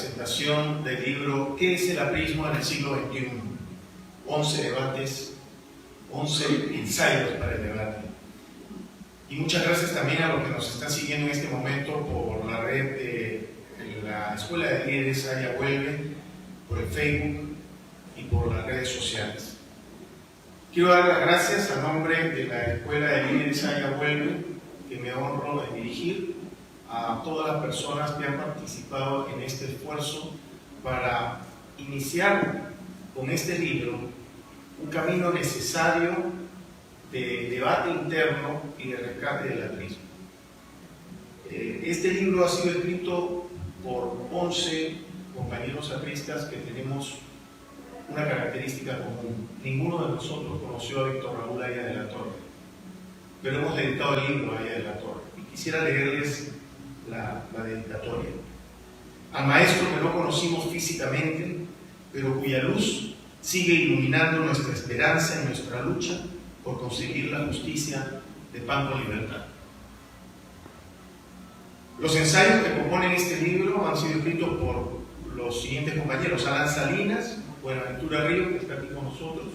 presentación del libro ¿Qué es el aprismo en el siglo XXI? 11 debates, 11 ensayos para el debate. Y muchas gracias también a los que nos están siguiendo en este momento por la red de la Escuela de Líderes Aya Huelve, por el Facebook y por las redes sociales. Quiero dar las gracias a nombre de la Escuela de Líderes Aya Huelve, que me honro de dirigir, a todas las personas que han participado en este esfuerzo para iniciar con este libro un camino necesario de debate interno y de rescate del aprismo. Este libro ha sido escrito por 11 compañeros apristas que tenemos una característica común. Ninguno de nosotros conoció a Víctor Raúl Aya de la Torre, pero hemos dedicado el libro a Aya de la Torre. Y quisiera leerles la dedicatoria. Al maestro que no conocimos físicamente, pero cuya luz sigue iluminando nuestra esperanza y nuestra lucha por conseguir la justicia de pan con libertad. Los ensayos que componen este libro han sido escritos por los siguientes compañeros: Alan Salinas, Buenaventura Río, que está aquí con nosotros,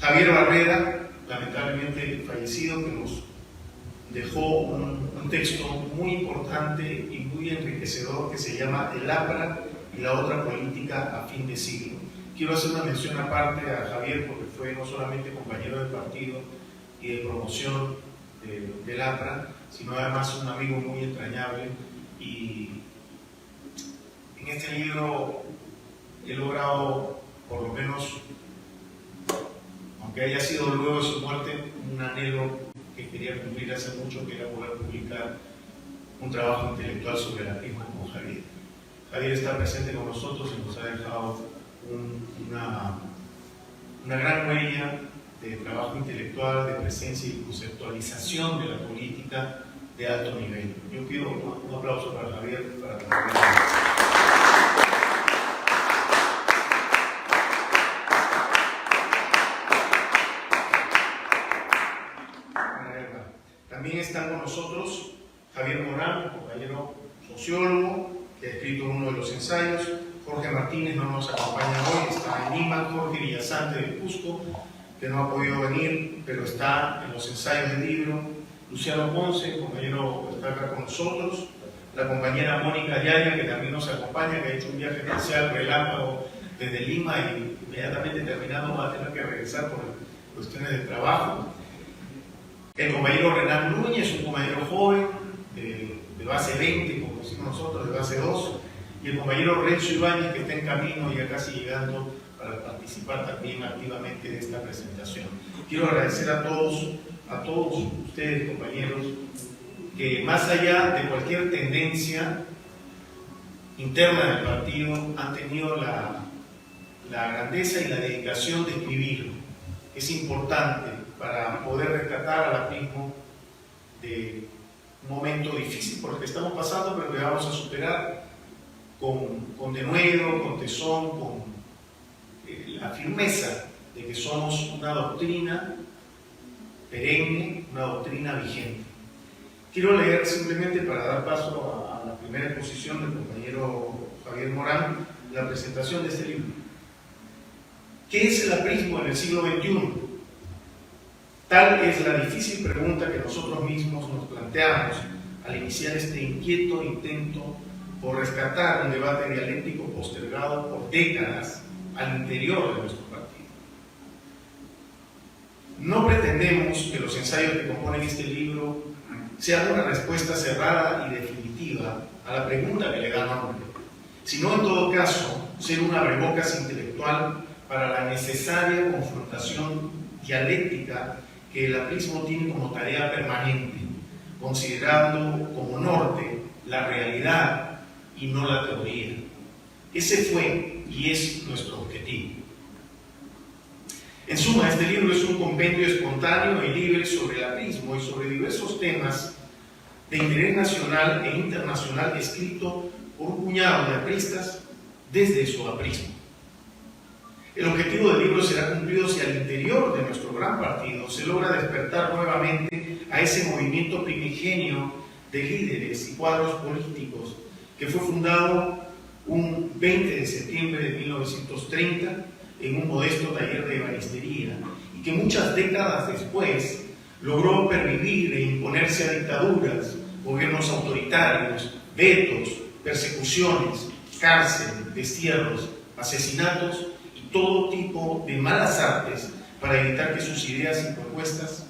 Javier Barrera, lamentablemente fallecido, que nos dejó un texto muy importante y muy enriquecedor que se llama El APRA y la otra política a fin de siglo. Quiero hacer una mención aparte a Javier porque fue no solamente compañero de partido y de promoción del APRA, sino además un amigo muy entrañable, y en este libro he logrado, por lo menos, aunque haya sido luego de su muerte, un anhelo que quería cumplir hace mucho, que era poder publicar un trabajo intelectual sobre el aprismo con Javier. Javier está presente con nosotros y nos ha dejado una gran huella de trabajo intelectual, de presencia y conceptualización de la política de alto nivel. Yo pido un aplauso para Javier. También están con nosotros Javier Morán, compañero sociólogo, que ha escrito uno de los ensayos. Jorge Martínez no nos acompaña hoy, está en Lima. Jorge Villasante del Cusco, que no ha podido venir, pero está en los ensayos del libro. Luciano Ponce, compañero, está acá con nosotros. La compañera Mónica Yaya, que también nos acompaña, que ha hecho un viaje especial relámpago desde Lima y inmediatamente terminado va a tener que regresar por cuestiones de trabajo. El compañero Renan Núñez, un compañero joven, de base 20, como decimos nosotros, de base 2, y el compañero Renzo Ibáñez, que está en camino, ya casi llegando, para participar también activamente de esta presentación. Quiero agradecer a todos ustedes, compañeros, que más allá de cualquier tendencia interna del partido, han tenido la grandeza y la dedicación de escribir. Es importante para poder rescatar al aprismo de un momento difícil por el que estamos pasando, pero que vamos a superar con denuedo, con tesón, con la firmeza de que somos una doctrina perenne, una doctrina vigente. Quiero leer simplemente, para dar paso a la primera exposición del compañero Javier Morán, la presentación de este libro. ¿Qué es el aprismo en el siglo XXI? Tal es la difícil pregunta que nosotros mismos nos planteamos al iniciar este inquieto intento por rescatar un debate dialéctico postergado por décadas al interior de nuestro partido. No pretendemos que los ensayos que componen este libro sean una respuesta cerrada y definitiva a la pregunta que le da nombre, sino en todo caso ser un abrebocas intelectual para la necesaria confrontación dialéctica que el aprismo tiene como tarea permanente, considerando como norte la realidad y no la teoría. Ese fue y es nuestro objetivo. En suma, este libro es un compendio espontáneo y libre sobre el aprismo y sobre diversos temas de interés nacional e internacional, escrito por un puñado de apristas desde su aprismo. El objetivo del libro será cumplido si al interior de nuestro gran partido se logra despertar nuevamente a ese movimiento primigenio de líderes y cuadros políticos que fue fundado un 20 de septiembre de 1930 en un modesto taller de ebanistería y que muchas décadas después logró pervivir e imponerse a dictaduras, gobiernos autoritarios, vetos, persecuciones, cárcel, destierros, asesinatos y todo tipo de malas artes para evitar que sus ideas y propuestas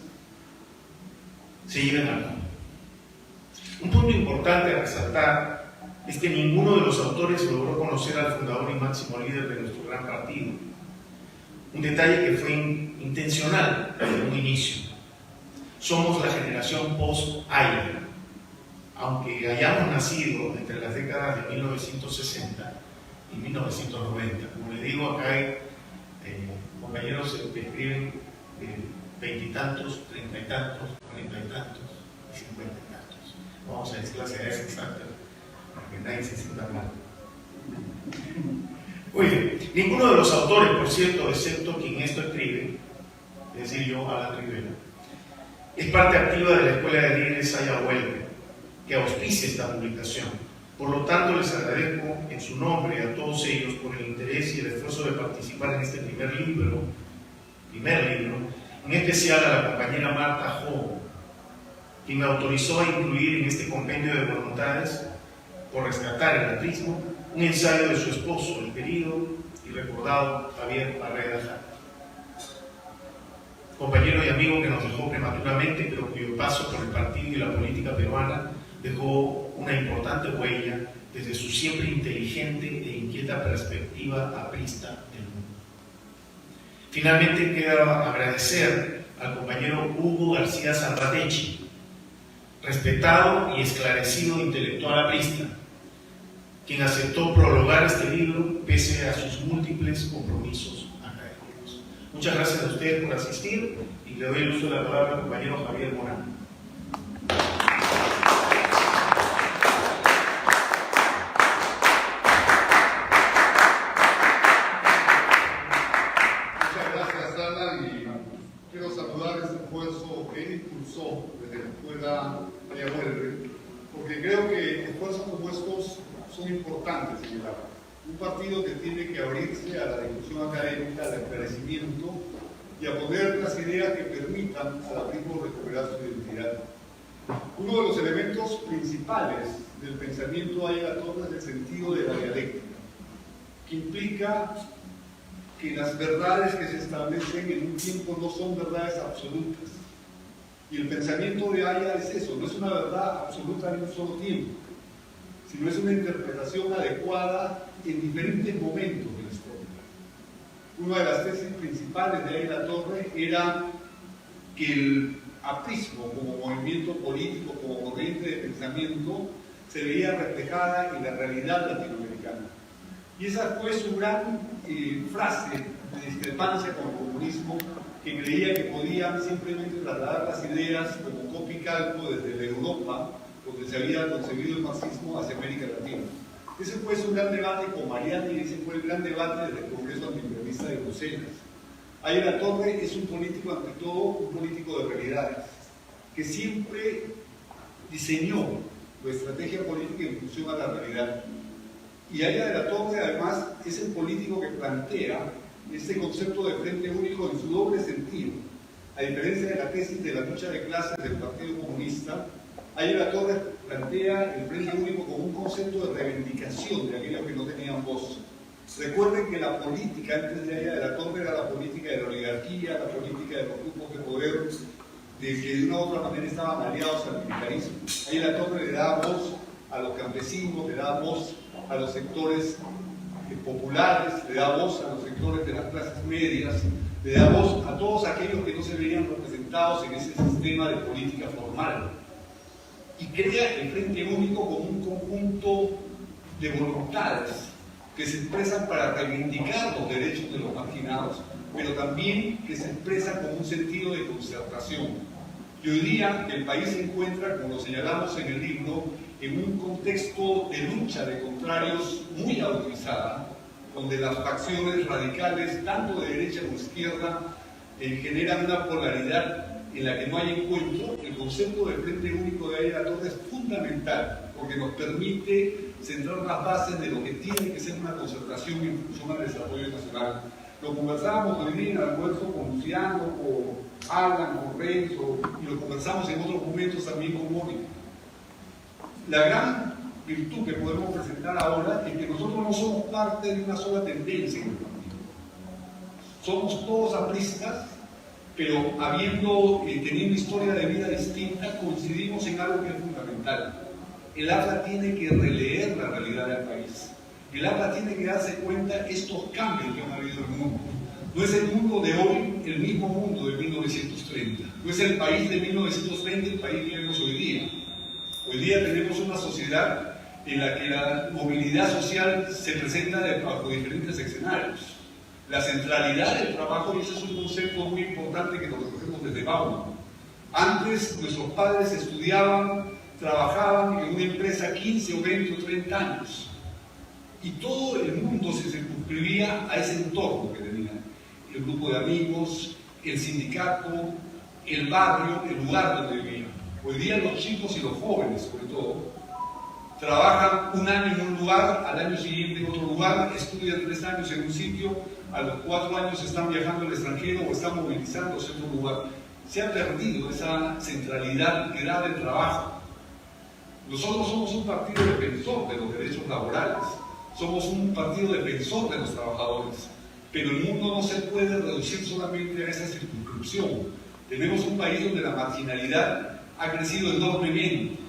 se lleven a cabo. Un punto importante a resaltar es que ninguno de los autores logró conocer al fundador y máximo líder de nuestro gran partido. Un detalle que fue intencional desde un inicio. Somos la generación post-AIA, aunque hayamos nacido entre las décadas de 1960 y 1990. Como les digo, acá hay compañeros que escriben veintitantos, treinta y tantos, cuarenta y tantos y cincuenta y tantos. Vamos a decir las edades exactas para que nadie se sienta mal. Oye, ninguno de los autores, por cierto, excepto quien esto escribe, es decir, yo, Alan Rivera, es parte activa de la Escuela de Líderes Saya Huelga, que auspicia esta publicación. Por lo tanto, les agradezco en su nombre a todos ellos por el interés y el esfuerzo de participar en este primer libro, en especial a la compañera Marta Jo, quien me autorizó a incluir en este compendio de voluntades por rescatar el atrismo un ensayo de su esposo, el querido y recordado Javier Barreda Jara, compañero y amigo que nos dejó prematuramente, pero cuyo paso por el partido y la política peruana dejó una importante huella desde su siempre inteligente e inquieta perspectiva aprista del mundo. Finalmente queda agradecer al compañero Hugo García Salvatecchi, respetado y esclarecido intelectual aprista, quien aceptó prologar este libro pese a sus múltiples compromisos académicos. Muchas gracias a ustedes por asistir y le doy el uso de la palabra al compañero Javier Morán. Muchas gracias, Alan, y quiero saludar este esfuerzo que él impulsó desde la Escuela de Huelga, porque creo que esfuerzos como estos son importantes, señora. Un partido que tiene que abrirse a la discusión académica, al esclarecimiento y a poner las ideas que permitan al aprismo recuperar su identidad. Uno de los elementos principales del pensamiento Aya-La-Torre es el sentido de la dialéctica, que implica que las verdades que se establecen en un tiempo no son verdades absolutas. Y el pensamiento de Aya es eso, no es una verdad absoluta en un solo tiempo, sino es una interpretación adecuada en diferentes momentos de la historia. Una de las tesis principales de Aya-La-Torre era que el aprismo como movimiento político, como corriente de pensamiento, se veía reflejada en la realidad latinoamericana. Y esa fue su gran frase de discrepancia con el comunismo, que creía que podían simplemente trasladar las ideas como copia y calco desde la Europa, donde se había concebido el marxismo, hacia América Latina. Ese fue su gran debate con Mariani y ese fue el gran debate desde el Congreso Antiimperialista de Bruselas. Aya-La-Torre es un político, ante todo, un político de realidades, que siempre diseñó la estrategia política en función a la realidad. Y Aya-La-Torre, además, es el político que plantea este concepto de frente único en su doble sentido. A diferencia de la tesis de la lucha de clases del Partido Comunista, Aya-La-Torre plantea el frente único como un concepto de reivindicación de aquellos que no tenían voz. Recuerden que la política antes de Aya-La-Torre era la política de la oligarquía, la política de los grupos de poder, de que de una u otra manera estaban aliados al militarismo. Aya-La-Torre le da voz a los campesinos, le da voz a los sectores populares, le da voz a los sectores de las clases medias, le da voz a todos aquellos que no se veían representados en ese sistema de política formal. Y crea el Frente Único como un conjunto de voluntades que se expresan para reivindicar los derechos de los marginados, pero también que se expresan con un sentido de concertación. Y hoy día el país se encuentra, como lo señalamos en el libro, en un contexto de lucha de contrarios muy agudizada, donde las facciones radicales, tanto de derecha como de izquierda, generan una polaridad en la que no hay encuentro. El concepto del Frente Único de Aya-La-Torre es fundamental, porque nos permite centrar las bases de lo que tiene que ser una concertación en función al desarrollo nacional. Lo conversábamos hoy día en el almuerzo con Luciano, con Alan, con Renzo, y lo conversamos en otros momentos también con Mónica. La gran virtud que podemos presentar ahora es que nosotros no somos parte de una sola tendencia en el partido. Somos todos apristas, pero teniendo historia de vida distinta, coincidimos en algo que es fundamental. El APRA tiene que releer la realidad del país. El APRA tiene que darse cuenta de estos cambios que han habido en el mundo. No es el mundo de hoy el mismo mundo de 1930. No es el país de 1930 el país que vemos hoy día. Hoy día tenemos una sociedad en la que la movilidad social se presenta bajo diferentes escenarios. La centralidad del trabajo, y ese es un concepto muy importante que lo recogemos desde Bauman. Antes nuestros padres estudiaban, trabajaban en una empresa 15 o 20 o 30 años. Y todo el mundo se circunscribía a ese entorno que tenían. El grupo de amigos, el sindicato, el barrio, el lugar donde vivían. Hoy día los chicos y los jóvenes, sobre todo, trabajan un año en un lugar, al año siguiente en otro lugar, estudian 3 años en un sitio, a los 4 años están viajando al extranjero o están movilizándose en otro lugar. Se ha perdido esa centralidad que da del trabajo. Nosotros somos un partido defensor de los derechos laborales, somos un partido defensor de los trabajadores, pero el mundo no se puede reducir solamente a esa circunscripción. Tenemos un país donde la marginalidad ha crecido enormemente,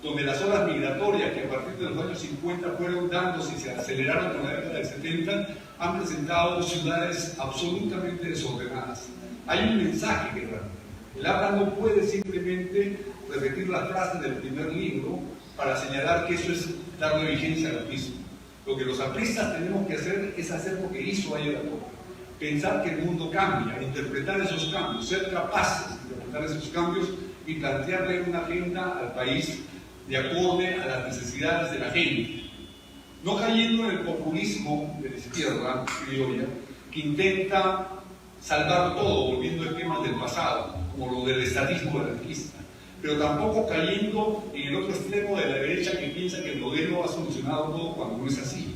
donde las olas migratorias que a partir de los años 50 fueron dándose y se aceleraron en la década del 70, han presentado ciudades absolutamente desordenadas. Hay un mensaje que dar. El APRA no puede simplemente repetir las frases del primer libro para señalar que eso es darle vigencia al aprismo. Lo que los apristas tenemos que hacer es hacer lo que hizo Ayala Torre. Pensar que el mundo cambia, interpretar esos cambios, ser capaces de interpretar esos cambios y plantearle una agenda al país de acorde a las necesidades de la gente. No cayendo en el populismo de la izquierda criolla, que intenta salvar todo volviendo a esquemas del pasado, como lo del estatismo anarquista, pero tampoco cayendo en el otro extremo de la derecha que piensa que el modelo ha solucionado todo cuando no es así.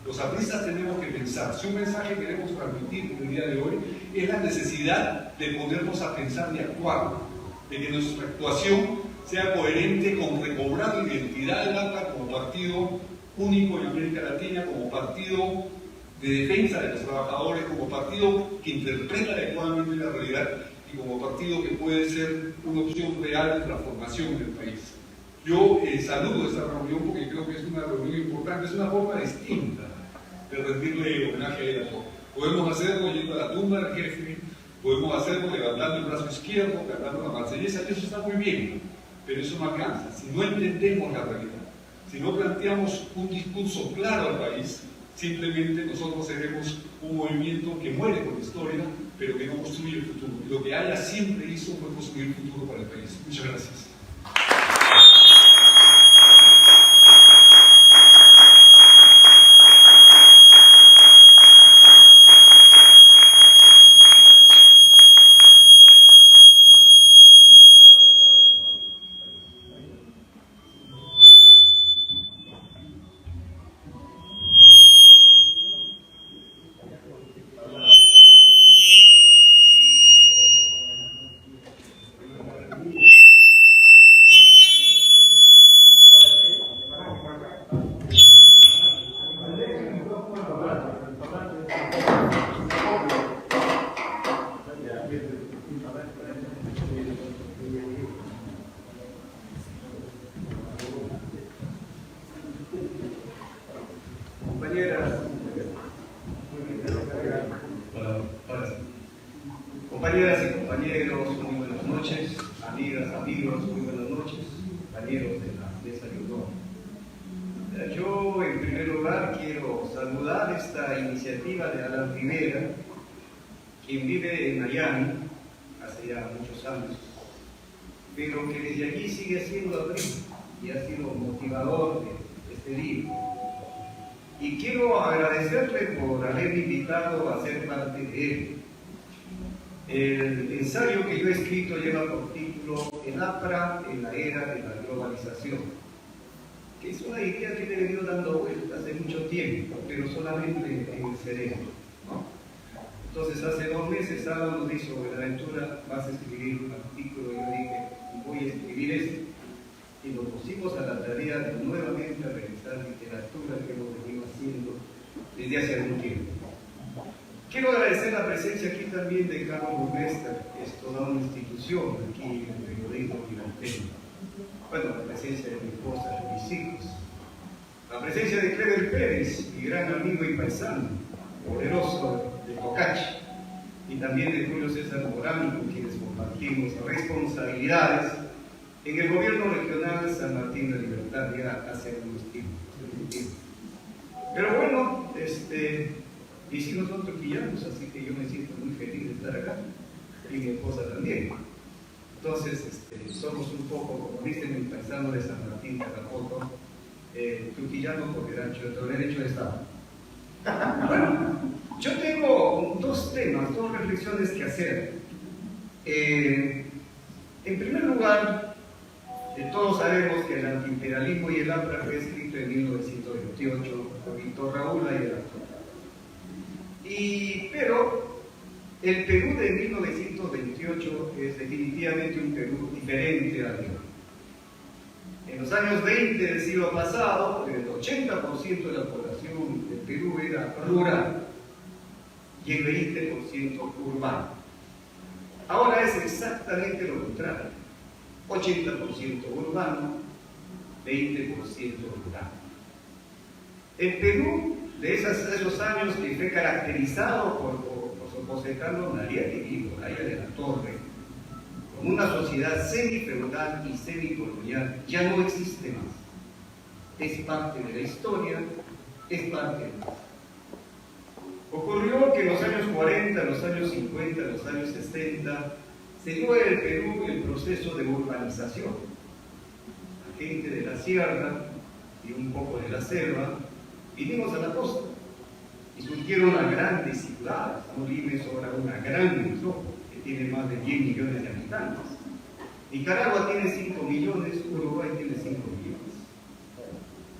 Los apristas tenemos que pensar, si un mensaje queremos transmitir en el día de hoy, es la necesidad de ponernos a pensar y actuar, de que nuestra actuación sea coherente con recobrar la identidad del APRA como partido único en América Latina, como partido de defensa de los trabajadores, como partido que interpreta adecuadamente la realidad y como partido que puede ser una opción real de transformación en el país. Yo saludo esta reunión porque creo que es una reunión importante, es una forma distinta de rendirle homenaje a Ayala Torre. Podemos hacerlo yendo a la tumba del jefe, podemos hacerlo levantando el brazo izquierdo, cantando la marsellesa, y eso está muy bien, pero eso no alcanza. Si no entendemos la realidad, si no planteamos un discurso claro al país, simplemente nosotros seremos un movimiento que muere con la historia, pero que no construye el futuro. Y lo que Ayala siempre hizo fue construir el futuro para el país. Muchas gracias. Compañeras y compañeros, muy buenas noches. Amigas, amigos, muy buenas noches. Compañeros de la mesa de honor. Yo, en primer lugar, quiero saludar esta iniciativa de Alan Rivera, quien vive en Miami hace ya muchos años, pero que desde allí sigue siendo atril y ha sido motivador de este libro. Y quiero agradecerle por haberme invitado a ser parte de él. El ensayo que yo he escrito lleva por título El APRA en la era de la globalización. que es una idea que le he venido dando vueltas hace mucho tiempo, pero solamente en el cerebro, ¿no? Entonces, hace 2 meses, Sara nos dijo, Buenaventura, vas a escribir un artículo, y yo dije, voy a escribir esto. Y nos pusimos a la tarea de nuevamente revisar literatura que hemos venido haciendo desde hace algún tiempo. Quiero agradecer la presencia aquí también de Carlos Burmester, que es toda una institución aquí en el periodismo guimarães. Bueno, la presencia de mi esposa, de mis hijos. La presencia de Clever Pérez, mi gran amigo y paisano, poderoso de Tocache, y también de Julio César Morán, con quienes compartimos responsabilidades en el gobierno regional San Martín de Libertad ya hace algunos tiempos. Pero bueno, hicimos nosotros quillanos, así que yo me siento muy feliz de estar acá, y mi esposa también. Entonces, somos un poco, como dice mi paisano de San Martín, Carapoto, truquillano por derecho de Estado. Bueno, yo tengo 2 temas, 2 reflexiones que hacer. En primer lugar, todos sabemos que el antiimperialismo y el APRA fue escrito en 1928 por Víctor Raúl Ayala. Pero el Perú de 1928 es definitivamente un Perú diferente al de hoy. En los años 20 del siglo pasado, el 80% de la población del Perú era rural y el 20% urbano. Ahora es exactamente lo contrario. 80% urbano, 20% rural. El Perú de esos años que fue caracterizado por José Carlos Nariati y Olaya de la Torre, como una sociedad semifeudal y semicolonial, ya no existe más. Es parte de la historia, es parte de la historia. Ocurrió que en los años 40, los años 50, los años 60, se dio en el Perú el proceso de urbanización. La gente de la sierra y un poco de la selva vinimos a la costa y surgieron las grandes ciudades. Lima es ahora una gran metrópoli que tiene más de 10 millones de habitantes. Nicaragua tiene 5 millones, Uruguay tiene 5 millones.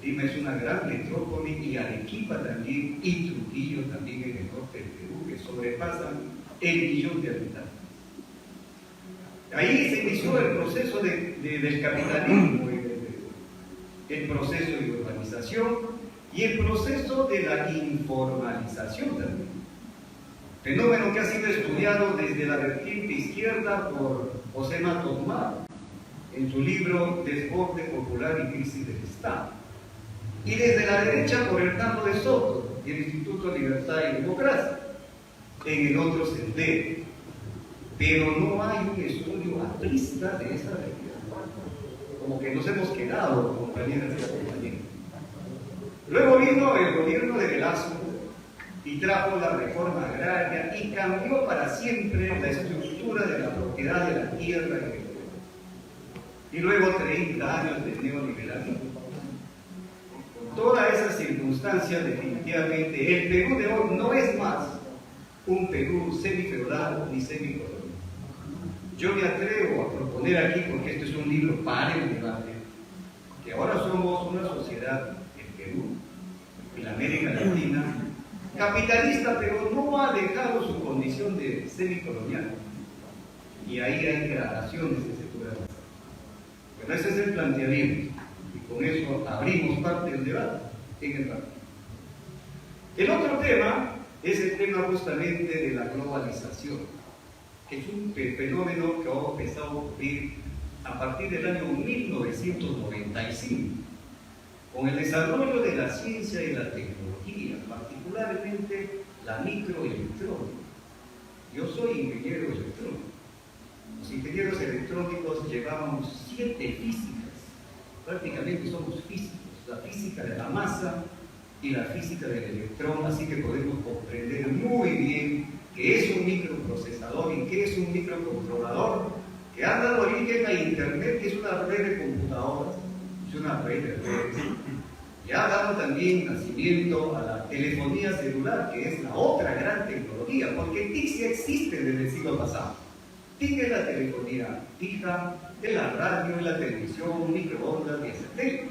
Lima es una gran metrópoli y Arequipa también y Trujillo también en el norte del Perú, que sobrepasan el 1 millón de habitantes. Ahí se inició el proceso del capitalismo, el proceso de urbanización y el proceso de la informalización también. Fenómeno que ha sido estudiado desde la vertiente izquierda por José Matos Mar en su libro Desborde Popular y Crisis del Estado. Y desde la derecha por Hernando de Soto y el Instituto Libertad y Democracia en el otro sendero. Pero no hay un estudio aprista de esa realidad. Como que nos hemos quedado, compañeras y compañeros. Luego vino el gobierno de Velasco y trajo la reforma agraria y cambió para siempre la estructura de la propiedad de la tierra en el Perú. Y luego 30 años de neoliberalismo. Con todas esas circunstancias, definitivamente, el Perú de hoy no es más un Perú semifeudal ni semicolonial. Yo me atrevo a proponer aquí, porque este es un libro para el debate, que ahora somos una sociedad, el Perú, en la América Latina, capitalista, pero no ha dejado su condición de semicolonial. Y ahí hay gradaciones que se pueden hacer. Pero ese es el planteamiento, y con eso abrimos parte del debate en el debate. El otro tema es el tema justamente de la globalización. Es un fenómeno que ha empezado a ocurrir a partir del año 1995, con el desarrollo de la ciencia y la tecnología, particularmente la microelectrónica. Yo soy ingeniero electrónico. Los ingenieros electrónicos llevamos 7 físicas, prácticamente somos físicos, la física de la masa y la física del electrón, así que podemos comprender muy bien qué es un microprocesador y qué es un microcontrolador, que ha dado origen a Internet, que es una red de computadoras, es una red de redes, y ha dado también nacimiento a la telefonía celular, que es la otra gran tecnología, porque TIC ya existe desde el siglo pasado. TIC es la telefonía fija, es la radio, es la televisión, microondas y el satélite.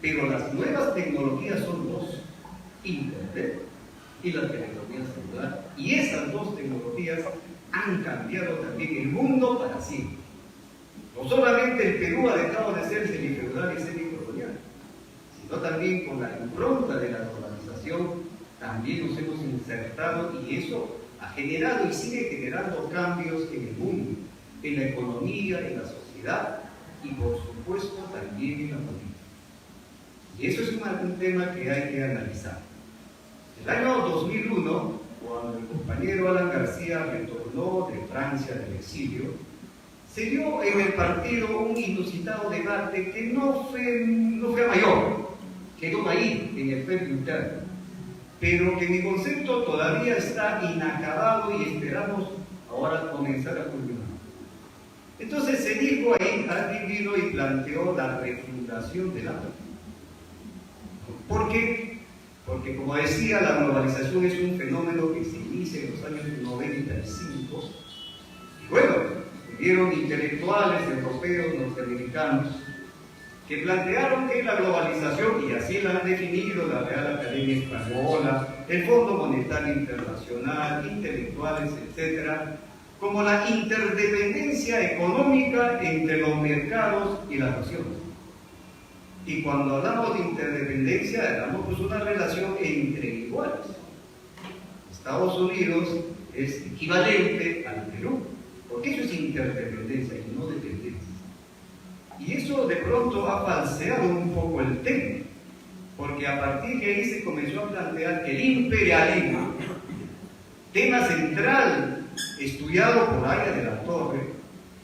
pero las nuevas tecnologías son dos: Internet y la telefonía celular. Y esas dos tecnologías han cambiado también el mundo para siempre. No solamente el Perú ha dejado de ser semifeudal y semicolonial, sino también con la impronta de la globalización también nos hemos insertado, y eso ha generado y sigue generando cambios en el mundo, en la economía, en la sociedad y por supuesto también en la política. Y eso es un tema que hay que analizar. El año 2001, cuando el compañero Alan García retornó de Francia del exilio, se dio en el partido un inusitado debate que no fue mayor, quedó ahí en el frente interno, pero que en mi concepto todavía está inacabado y esperamos ahora comenzar a culminar. Entonces se dijo ahí, Andy Vilo, y planteó la refundación del APRA. ¿Por qué? Porque, como decía, la globalización es un fenómeno que se inicia en los años 95. Y bueno, hubieron intelectuales europeos, norteamericanos, que plantearon que la globalización, y así la han definido la Real Academia Española, el Fondo Monetario Internacional, intelectuales, etc., como la interdependencia económica entre los mercados y las naciones. Y cuando hablamos de interdependencia, hablamos de una relación entre iguales. Estados Unidos es equivalente al Perú, porque eso es interdependencia y no dependencia. Y eso de pronto ha falseado un poco el tema, porque a partir de ahí se comenzó a plantear que el imperialismo, tema central estudiado por Aya de la Torre,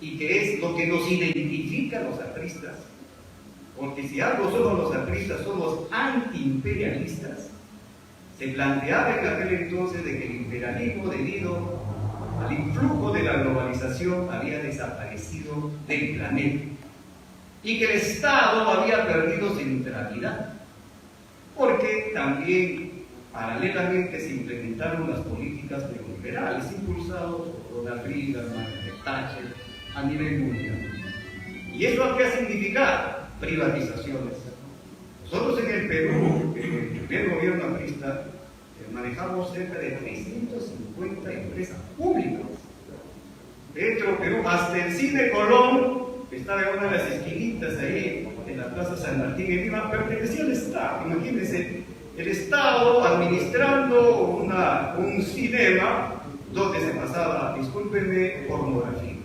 y que es lo que nos identifica a los apristas, porque si algo somos los apristas, somos antiimperialistas. Se planteaba en aquel entonces de que el imperialismo, debido al influjo de la globalización, había desaparecido del planeta y que el Estado había perdido centralidad, porque también paralelamente se implementaron las políticas neoliberales impulsadas por Ronald Reagan, Margaret Thatcher a nivel mundial. ¿Y eso qué ha significado? Privatizaciones. Nosotros en el Perú, en el primer gobierno aprista, manejamos cerca de 350 empresas públicas. Dentro Perú, hasta el Cine Colón, que estaba en una de las esquinitas ahí, en la Plaza San Martín en Lima, pertenecía al Estado. Imagínense, el Estado administrando un cinema donde se pasaba, discúlpenme, pornografía.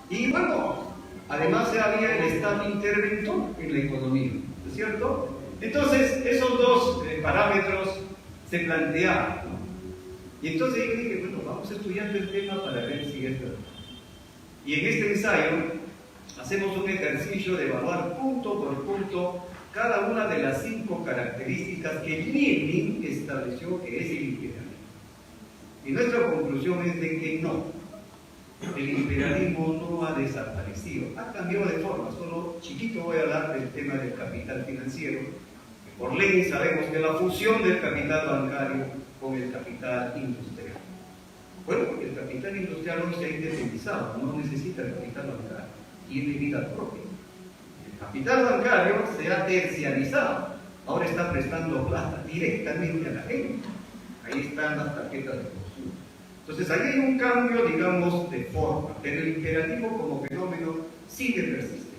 Y bueno, además había el Estado interventor en la economía, ¿no es cierto? Entonces, esos dos parámetros se planteaban, ¿no? Y entonces yo dije, bueno, vamos a estudiar el tema para ver si es verdad. Y en este ensayo hacemos un ejercicio de evaluar punto por punto cada una de las 5 características que Lenin estableció que es el imperialismo. Y nuestra conclusión es de que no. El imperialismo no ha desaparecido, ha cambiado de forma. Solo chiquito voy a hablar del tema del capital financiero. Por ley sabemos que la fusión del capital bancario con el capital industrial. Bueno, el capital industrial hoy se ha independizado, no necesita el capital bancario, tiene vida propia. El capital bancario se ha terciarizado, ahora está prestando plata directamente a la gente. Ahí están las tarjetas de consumo. Entonces, ahí hay un cambio, digamos, de forma, pero el imperativo como fenómeno sigue persistiendo.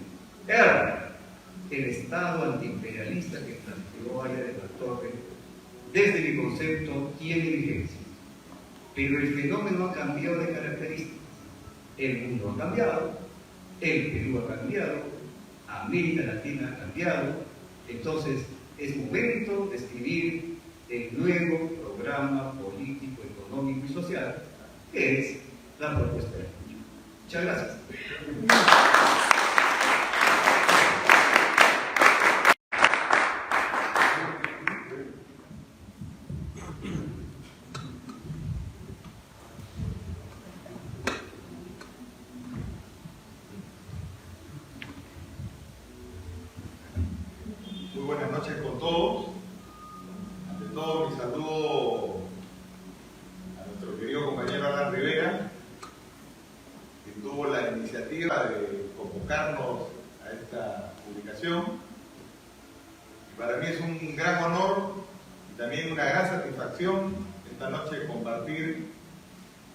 El Estado antiimperialista que planteó Aya de la Torre, desde mi concepto, tiene vigencia. Pero el fenómeno ha cambiado de características. El mundo ha cambiado, el Perú ha cambiado, América Latina ha cambiado. Entonces, es momento de escribir el nuevo programa político, económico y social, que es la propuesta de Cuyo. Muchas gracias. Muy buenas noches con todos. Ante todo, mi saludo a nuestro querido compañero Alan Rivera, que tuvo la iniciativa de convocarnos a esta publicación. Para mí es un gran honor y también una gran satisfacción esta noche compartir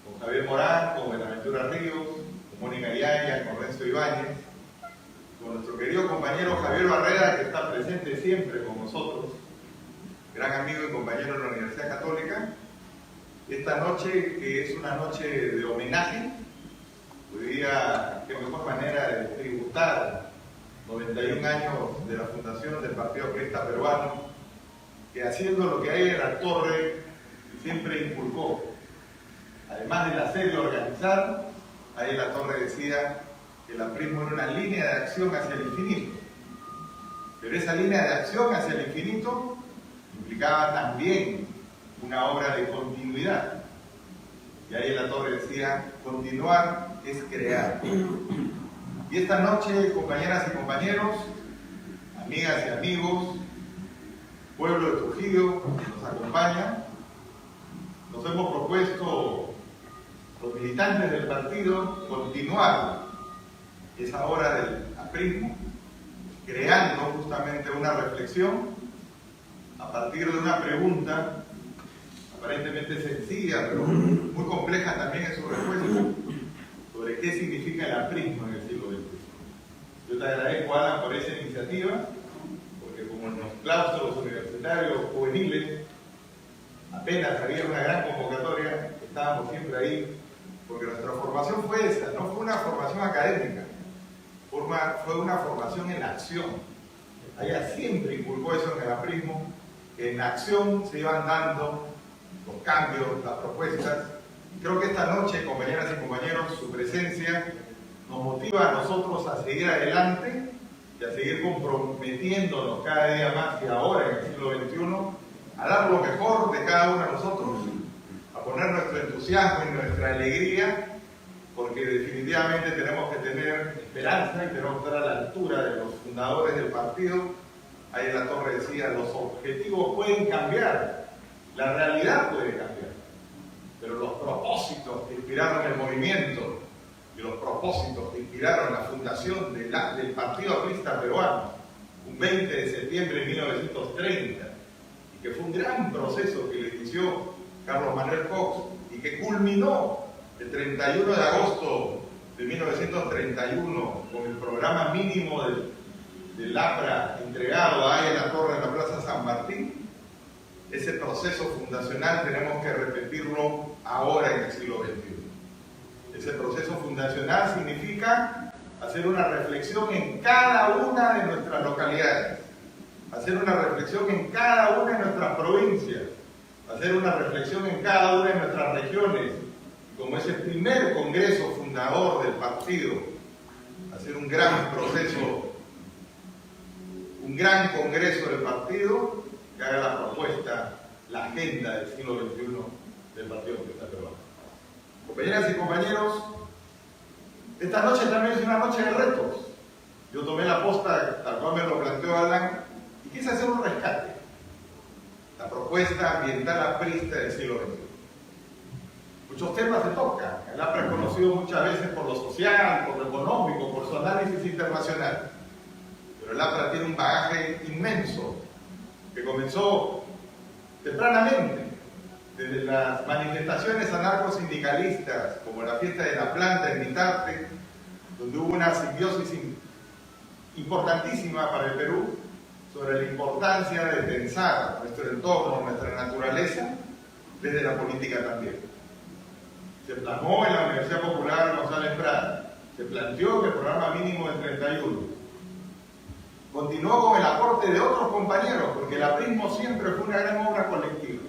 con Javier Morán, con Buenaventura Ríos, con Mónica Yaya, con Renzo Ibáñez, con nuestro querido compañero Javier Barrera, que está presente siempre con nosotros, gran amigo y compañero de la Universidad Católica. Esta noche, que es una noche de homenaje, hoy día, qué mejor manera de tributar 91 años de la fundación del Partido Aprista Peruano, que haciendo lo que ahí la Torre siempre inculcó, además del asedio organizar, ahí la Torre decía que el aprismo era una línea de acción hacia el infinito. Pero esa línea de acción hacia el infinito implicaba también una obra de continuidad. Y ahí la Torre decía, continuar es crear. Y esta noche, compañeras y compañeros, amigas y amigos, pueblo de Trujillo que nos acompaña, nos hemos propuesto, los militantes del partido, continuar esa obra del aprismo, creando justamente una reflexión a partir de una pregunta aparentemente sencilla, pero muy compleja también en su respuesta, sobre qué significa el aprismo en el siglo XXI. Yo te agradezco, Alan, por esa iniciativa, porque como en los claustros universitarios juveniles apenas había una gran convocatoria, estábamos siempre ahí, porque nuestra formación fue esa, no fue una formación académica, fue una formación en acción. Ella siempre inculcó eso en el aprismo, que en acción se iban dando los cambios, las propuestas. Creo que esta noche, compañeras y compañeros, su presencia nos motiva a nosotros a seguir adelante y a seguir comprometiéndonos cada día más, y ahora en el siglo XXI, a dar lo mejor de cada uno de nosotros, a poner nuestro entusiasmo y nuestra alegría, porque definitivamente tenemos que tener esperanza y tenemos que estar a la altura de los fundadores del partido. Ahí la Torre decía, los objetivos pueden cambiar, la realidad puede cambiar, pero los propósitos que inspiraron el movimiento y los propósitos que inspiraron la fundación del Partido Aprista Peruano, un 20 de septiembre de 1930, y que fue un gran proceso que le inició Carlos Manuel Cox y que culminó el 31 de agosto de 1931 con el programa mínimo del APRA entregado ahí en la Torre de la Plaza San Martín. Ese proceso fundacional tenemos que repetirlo ahora en el siglo XXI. Ese proceso fundacional significa hacer una reflexión en cada una de nuestras localidades, hacer una reflexión en cada una de nuestras provincias, hacer una reflexión en cada una de nuestras regiones, como es el primer congreso fundador del partido, hacer un gran proceso, un gran congreso del partido que haga la propuesta, la agenda del siglo XXI del Partido Aprista Peruano. Compañeras y compañeros, esta noche también es una noche de retos. Yo tomé la posta tal cual me lo planteó Alan y quise hacer un rescate. La propuesta ambiental aprista del siglo XXI. Muchos temas se tocan. El APRA es conocido muchas veces por lo social, por lo económico, por su análisis internacional. Pero el APRA tiene un bagaje inmenso que comenzó tempranamente, desde las manifestaciones anarcosindicalistas, como la fiesta de la planta en Mitarte, donde hubo una simbiosis importantísima para el Perú sobre la importancia de pensar nuestro entorno, nuestra naturaleza, desde la política también. Se plasmó en la Universidad Popular González Prada, se planteó que el programa mínimo del 31. Continuó con el aporte de otros compañeros, porque el aprismo siempre fue una gran obra colectiva.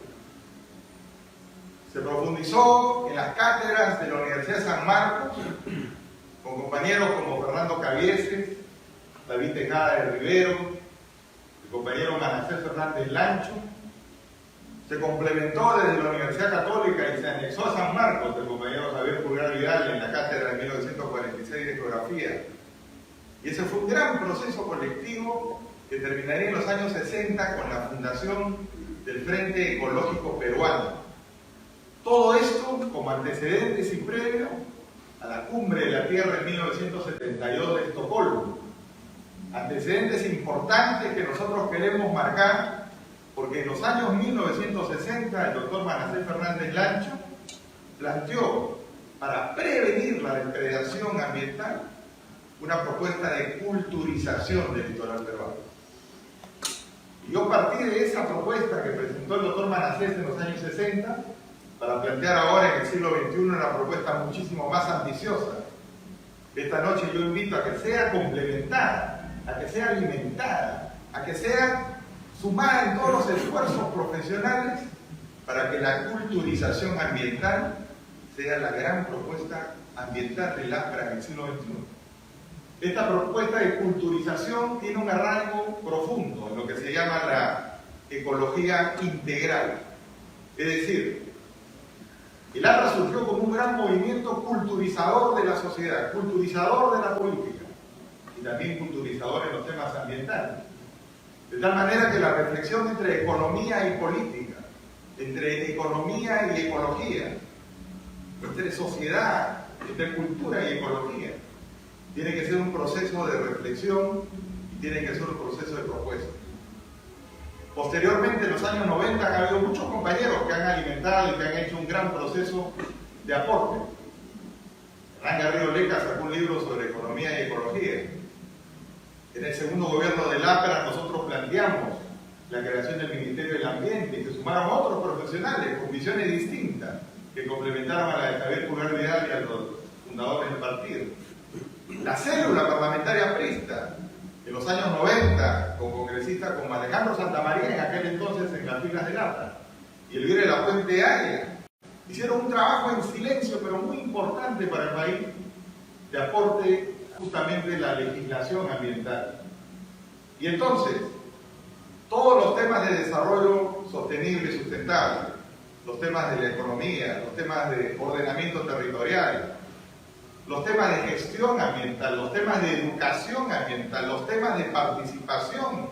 Se profundizó en las cátedras de la Universidad de San Marcos, con compañeros como Fernando Cabieses, David Tejada de Rivero, el compañero Manasés Fernández Lancho. Se complementó desde la Universidad Católica y se anexó a San Marcos el compañero Javier Pulgar Vidal en la cátedra de 1946 de Geografía. Y ese fue un gran proceso colectivo que terminaría en los años 60 con la fundación del Frente Ecológico Peruano. Todo esto como antecedentes y previo a la Cumbre de la Tierra en 1972 de Estocolmo, Antecedentes importantes que nosotros queremos marcar, porque en los años 1960 el doctor Manasés Fernández Lancho planteó, para prevenir la depredación ambiental, una propuesta de culturización del litoral peruano. Y yo partí de esa propuesta que presentó el doctor Manasés en los años 60 para plantear ahora en el siglo XXI una propuesta muchísimo más ambiciosa. Esta noche yo invito a que sea complementada, a que sea alimentada, a que sea sumada en todos los esfuerzos profesionales para que la culturización ambiental sea la gran propuesta ambiental del APRA en el siglo XXI. Esta propuesta de culturización tiene un arraigo profundo en lo que se llama la ecología integral. Es decir, el APRA surgió como un gran movimiento culturizador de la sociedad, culturizador de la política y también culturizador en los temas ambientales. De tal manera que la reflexión entre economía y política, entre economía y ecología, entre sociedad, entre cultura y ecología, tiene que ser un proceso de reflexión y tiene que ser un proceso de propuesta. Posteriormente, en los años 90, han habido muchos compañeros que han alimentado y que han hecho un gran proceso de aporte. Hernán Garrido Leca sacó un libro sobre economía y ecología. En el segundo gobierno del APRA nosotros planteamos la creación del Ministerio del Ambiente y se sumaron otros profesionales con visiones distintas que complementaron a la de Javier Pulgar Vidal y a los fundadores del partido. La célula parlamentaria aprista, en los años 90, con congresistas como Alejandro Santamaría, en aquel entonces en las filas del APRA, y Elvira de la Fuente Aya, hicieron un trabajo en silencio, pero muy importante para el país, de aporte justamente de la legislación ambiental. Y entonces, todos los temas de desarrollo sostenible y sustentable, los temas de la economía, los temas de ordenamiento territorial, los temas de gestión ambiental, los temas de educación ambiental, los temas de participación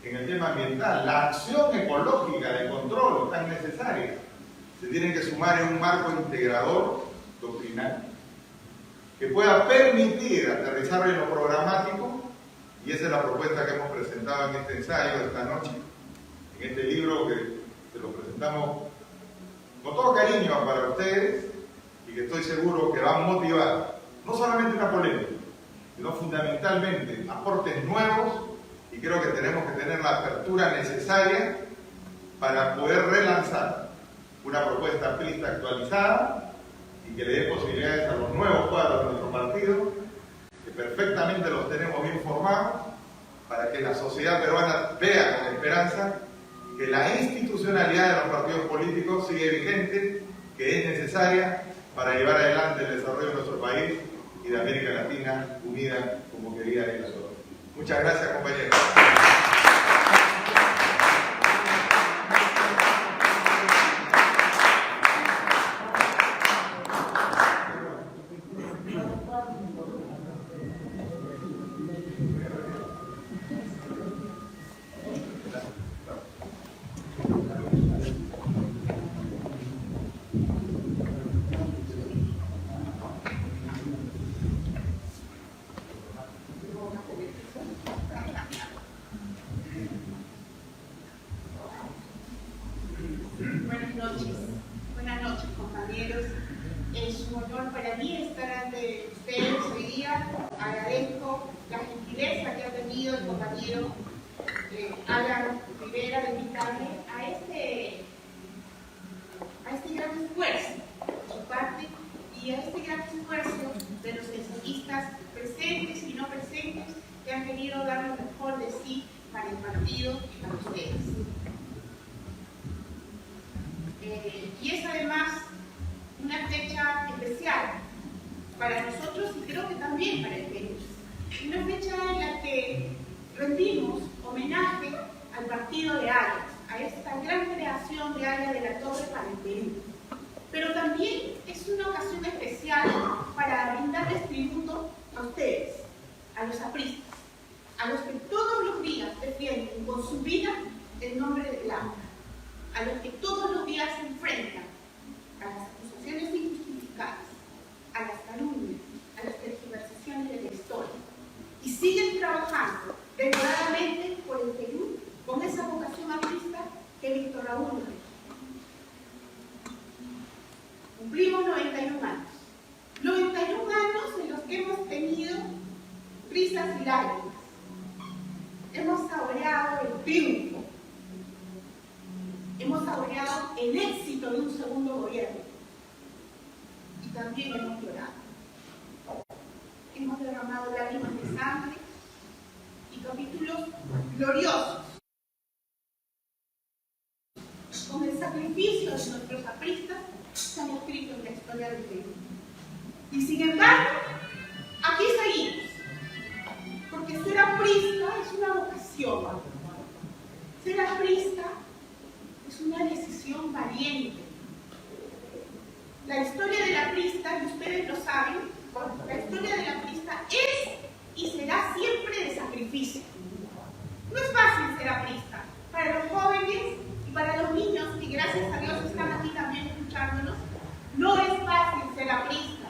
en el tema ambiental, la acción ecológica de control tan necesaria, se tienen que sumar en un marco integrador doctrinal que pueda permitir aterrizar en lo programático, y esa es la propuesta que hemos presentado en este ensayo de esta noche, en este libro que se lo presentamos con todo cariño para ustedes y que estoy seguro que va a motivar no solamente una polémica, sino fundamentalmente aportes nuevos, y creo que tenemos que tener la apertura necesaria para poder relanzar una propuesta amplista actualizada y que le dé posibilidades a los nuevos cuadros de nuestro partido, que perfectamente los tenemos bien formados, para que la sociedad peruana vea con esperanza que la institucionalidad de los partidos políticos sigue vigente, que es necesaria para llevar adelante el desarrollo de nuestro país y de América Latina unida como quería él solo. Muchas gracias, compañeros. Buenas noches, compañeros. Es un honor para mí estar ante ustedes hoy día. Agradezco la gentileza que ha tenido el compañero Alan Rivera de invitarme a este gran esfuerzo por su parte y a este gran esfuerzo de los ensayistas presentes y no presentes que han querido dar lo mejor de sí para el partido y para ustedes. Y es además una fecha especial para nosotros y creo que también para el Perú. Una fecha en la que rendimos homenaje al partido de Arias, a esta gran creación de Arias de la Torre para el Perú. Pero también es una ocasión especial para brindarles tributo a ustedes, a los apristas, a los que todos los días defienden con su vida el nombre del APRA, a los que todos los días se enfrentan a las acusaciones injustificadas, a las calumnias, a las tergiversaciones de la historia, y siguen trabajando y lágrimas. Hemos saboreado el triunfo. Hemos saboreado el éxito de un segundo gobierno. Y también hemos llorado. Hemos derramado lágrimas de sangre y capítulos gloriosos con el sacrificio de nuestros apristas se han escrito en la historia del Perú. Y sin embargo, aquí seguimos, porque ser aprista es una vocación. Ser aprista es una decisión valiente. La historia del aprista, y ustedes lo saben, la historia del aprista es y será siempre de sacrificio. No es fácil ser aprista. Para los jóvenes y para los niños, que gracias a Dios están aquí también escuchándonos, no es fácil ser aprista.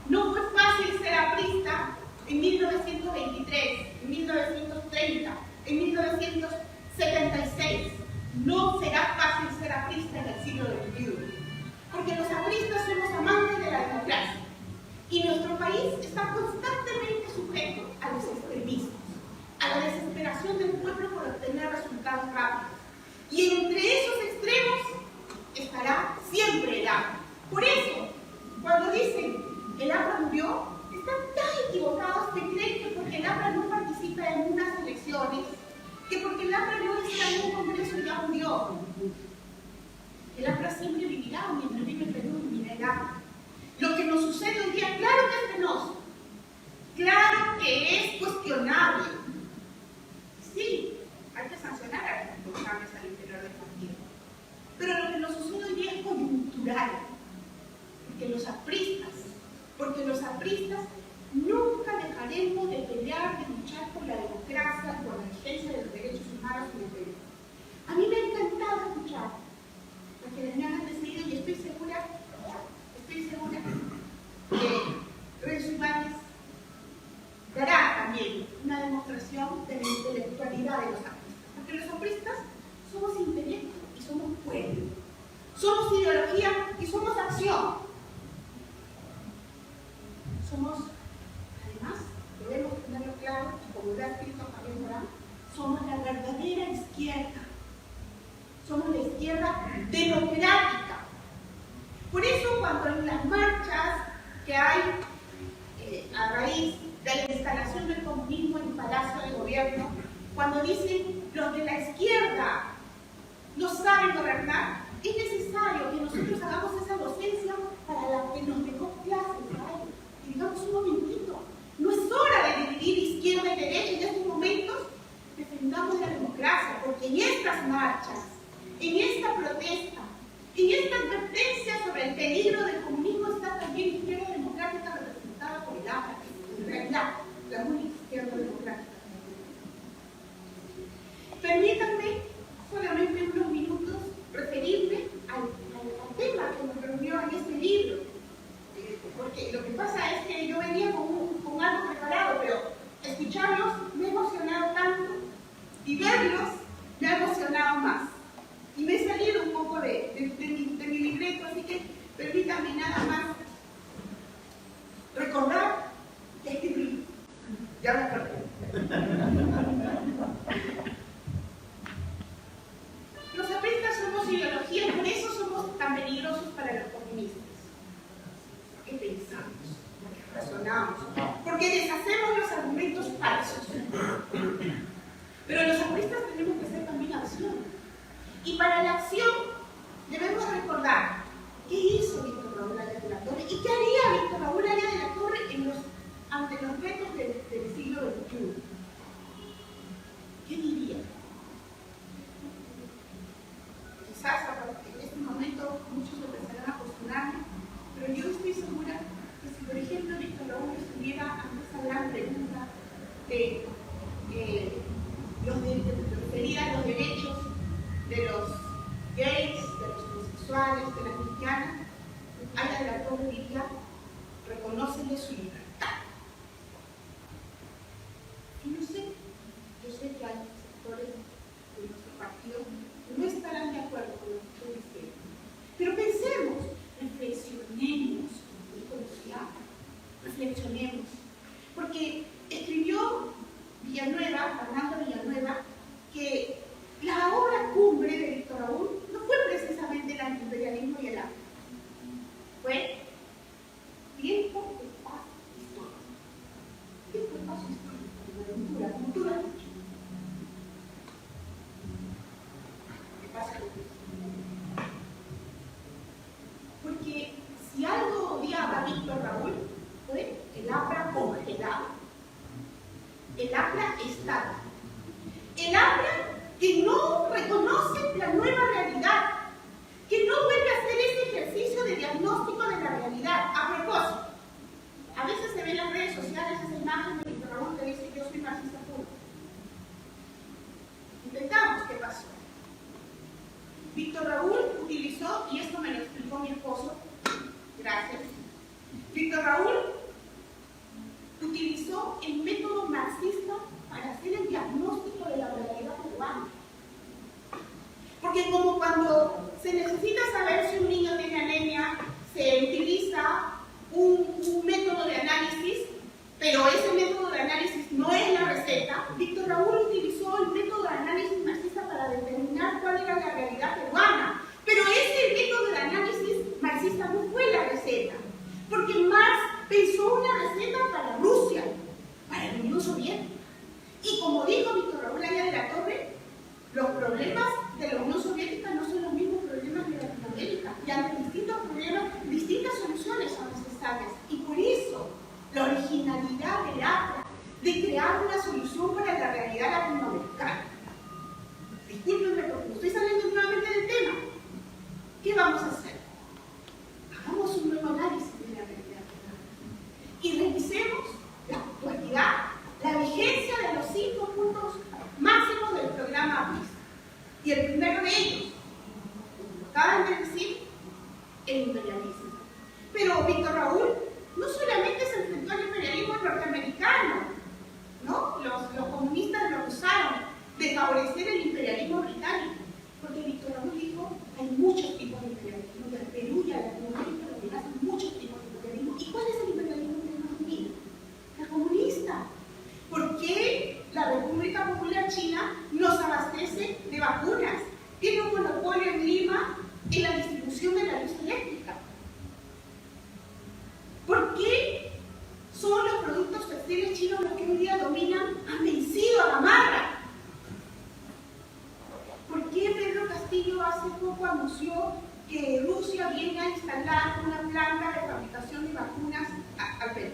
No fue fácil ser aprista en 1923, en 1930, en 1976. No será fácil ser aprista en el siglo XXI. Porque los apristas somos amantes de la democracia. Y nuestro país está constantemente sujeto a los extremismos, a la desesperación del pueblo por obtener resultados rápidos. Y entre esos extremos estará siempre el APRA. Por eso, cuando dicen el APRA murió, están tan equivocados que creen que porque el APRA no participa en unas elecciones, que porque el APRA no está en un congreso ya murió. El APRA siempre vivirá, mientras vive el Perú, vivirá el APRA. Lo que nos sucede hoy día, claro que es penoso, claro que es cuestionable. Sí, hay que sancionar a los responsables al interior del partido. Pero lo que nos sucede hoy día es coyuntural, porque los apristas nunca dejaremos de pelear, de luchar por la democracia, por la vigencia de los derechos humanos en el Perú. A mí me ha encantado escuchar lo que me han antecedido y estoy segura que Renzo Ibáñez dará también una demostración de la intelectualidad de los apristas, porque los apristas somos intelecto y somos pueblo, somos ideología y somos acción, somos, además, debemos tenerlo claro, como lo ha escrito Javier Morán, somos la verdadera izquierda, somos la izquierda democrática. Por eso, cuando en las marchas que hay a raíz de la instalación del comunismo en el Palacio de Gobierno, cuando dicen los de la izquierda no saben gobernar, es necesario que nosotros hagamos esa docencia para la que nos dejó clases, ¿sabes? Y digamos un momentito, no es hora de dividir izquierda y derecha en estos momentos, defendamos la democracia, porque en estas marchas, en esta protesta, en esta advertencia sobre el peligro del comunismo está también la izquierda democrática representada por el APRA, en realidad, la única izquierda democrática. Permítanme solamente unos minutos referirme al tema que nos reunió en este libro, porque lo que pasa es que yo venía con algo preparado, pero escucharlos me ha emocionado tanto y verlos me ha emocionado más. Y me he salido un poco de mi libreto, así que permítanme nada más recordar que escribí. Ya me acordé. Los apristas somos ideología y por eso somos tan peligrosos para los comunistas. Porque pensamos, porque razonamos, porque deshacemos los argumentos falsos. Pero los apristas tenemos que hacer también acción. Y para la acción debemos recordar qué hizo Víctor Raúl Arias de la Torre y qué haría Víctor Raúl Arias de la Torre ante los retos del siglo XXI. ¿Qué diría? Quizás en este momento muchos empezarán a cuestionarme, pero yo estoy segura que si, por ejemplo, Víctor Raúl estuviera ante esa gran pregunta de referida a los derechos de los gays, de los homosexuales, de las lesbianas, Arias de la Torre diría, reconócele su libertad. Y yo sé que hay sectores de nuestro partido que no estarán de acuerdo con lo que estoy diciendo. Pero pensemos, reflexionemos, reflexionemos, porque escribió espacio histórico, de aventura, como tú lo has dicho. ¿Qué pasa? Porque si algo odiaba Víctor Raúl fue el APRA congelado, el APRA estado, el APRA que no reconoce la nueva realidad, que no vuelve a hacer ese ejercicio de diagnóstico de la realidad. A propósito, a veces se ve en las redes sociales esa imagen de Víctor Raúl que dice: yo soy marxista puro. Intentamos, ¿qué pasó? Víctor Raúl utilizó, y esto me lo explicó mi esposo, gracias, Víctor Raúl utilizó el método marxista para hacer el diagnóstico de la realidad peruana. Porque como cuando se necesita saber si un niño tiene anemia, se utiliza un método de análisis, pero ese método de análisis no es la receta, Víctor Raúl utilizó el método de análisis marxista para determinar cuál era la realidad peruana. Pero ese método de análisis marxista no fue la receta, porque Marx pensó una receta para Rusia, para la Unión Soviética. Y como dijo Víctor Raúl Aya de la Torre, los problemas de la Unión Soviética no son los mismos problemas de Latinoamérica, y ante distintos problemas, distintas soluciones son necesarias. Y por eso, la originalidad del APRA de crear una solución para la realidad latinoamericana. Discúlpenme porque estoy saliendo nuevamente del tema. ¿Qué vamos a hacer? Hagamos un nuevo análisis de la realidad peruana y revisemos la actualidad, la vigencia de los 5 puntos máximos del programa APIS. Y el primero de ellos, como lo acaban de decir, el imperialismo. Pero Víctor Raúl no solamente se enfrentó al imperialismo norteamericano, ¿no? Los comunistas lo acusaron de favorecer el imperialismo británico, porque Víctor Raúl dijo: hay muchos tipos de imperialismo, y al Perú y a Latinoamérica le hacen muchos tipos de imperialismo. ¿Y cuál es el imperialismo que nos domina? La comunista. ¿Por qué la República Popular China nos abastece de vacunas? Tiene un monopolio en Lima en la distribución de la luz eléctrica. ¿Por qué son los productos textiles chinos los que hoy día dominan? Han vencido a Gamarra. ¿Por qué Pedro Castillo hace poco anunció que Rusia viene a instalar una planta de fabricación de vacunas al Perú?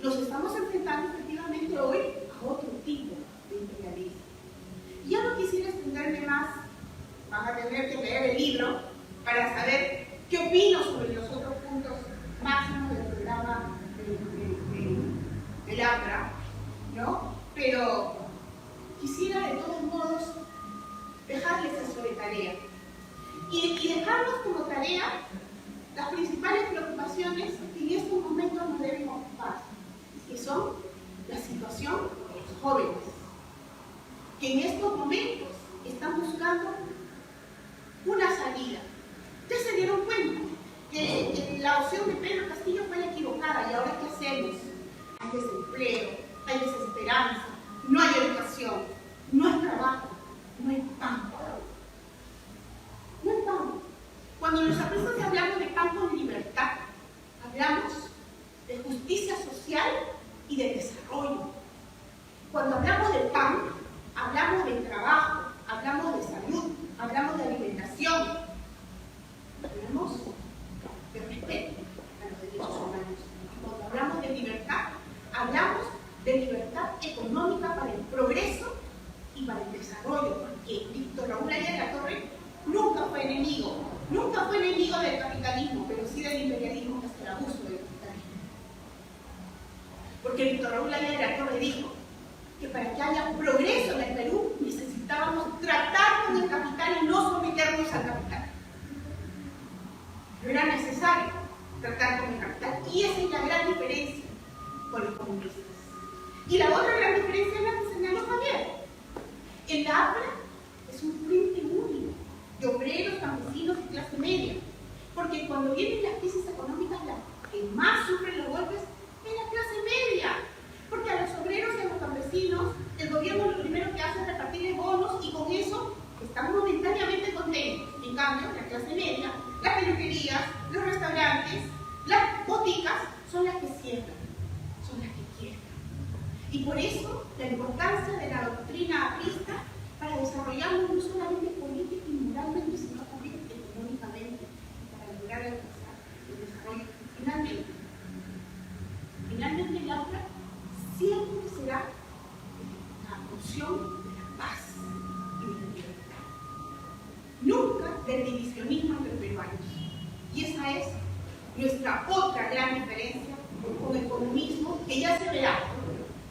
Nos estamos enfrentando efectivamente hoy a otro tipo de imperialismo. Ya no quisiera extenderme más, van a tener que leer el libro para saber qué opino sobre los otros puntos máximos del programa del APRA, ¿no? Pero quisiera de todos modos dejarles eso de tarea y dejarnos como tarea las principales preocupaciones que en estos momentos nos deben ocupar, que son la situación de los jóvenes, que en estos momentos están buscando una salida. Ya se dieron cuenta que la opción de Pedro Castillo fue la equivocada, y ahora ¿qué hacemos? Hay desempleo, hay desesperanza, no hay educación, no hay trabajo, no hay pan. No hay pan. Cuando los artistas hablamos de pan con libertad, hablamos de justicia social y de desarrollo. Cuando hablamos de pan, hablamos de trabajo, hablamos de salud, hablamos de alimentación, hablamos de respeto a los derechos humanos. Cuando hablamos de libertad, hablamos de libertad económica para el progreso y para el desarrollo, porque Víctor Raúl Aya de la Torre nunca fue enemigo del capitalismo, pero sí del imperialismo, que es el abuso del capitalismo. Porque Víctor Raúl Aya de la Torre dijo que para que haya progreso en el Perú necesitábamos tratar con el capital y no someternos al capital. No era necesario tratar con el capital, y esa es la gran diferencia con los comunistas. Y la otra gran diferencia es la que señaló Javier. El APRA es un frente único de obreros, campesinos y clase media, porque cuando vienen las crisis económicas, la que más sufren los golpes es la clase media, porque a los obreros y a los campesinos el gobierno lo primero que hace es repartirles bonos, y con eso están momentáneamente contentos. En cambio, la clase media, las peluquerías, los restaurantes, las boticas son las que siembran, son las que Y por eso la importancia de la doctrina aprista para desarrollarlo no solamente política y moralmente, sino también económicamente, para lograr alcanzar el desarrollo. Finalmente el aula siempre será la opción de la paz y de la libertad. Nunca del divisionismo entre peruanos. Y esa es nuestra otra gran diferencia con el comunismo, que ya se verá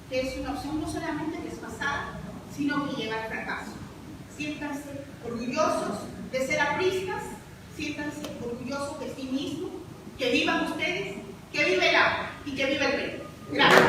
que es una opción no solamente desfasada, sino que lleva al fracaso. Siéntanse orgullosos de ser apristas, siéntanse orgullosos de sí mismos, que vivan ustedes, que vive el agua y que vive el Perú. Gracias.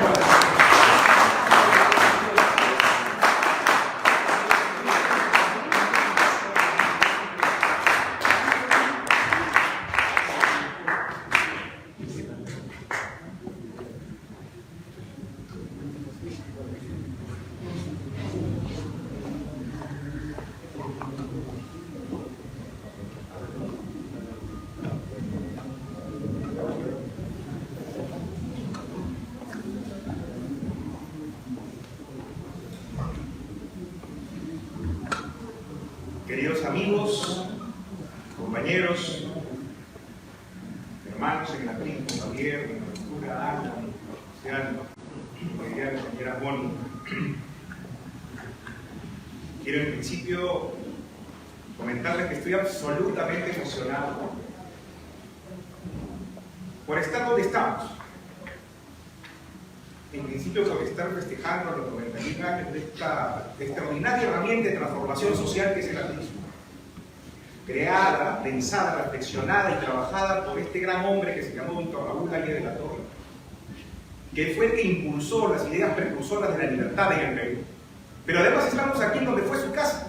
Queridos amigos, compañeros, hermanos en la prima, Javier, en la lectura, Ana, Luciano, la compañera Moni, quiero en principio comentarles que estoy absolutamente emocionado por estar donde estamos. En principio por estar festejando los 91 años de esta extraordinaria herramienta de transformación social que es el aprismo. Creada, pensada, reflexionada y trabajada por este gran hombre que se llamó Víctor Raúl Gálvez de la Torre, que fue el que impulsó las ideas precursoras de la libertad en el Perú. Pero además estamos aquí en donde fue su casa.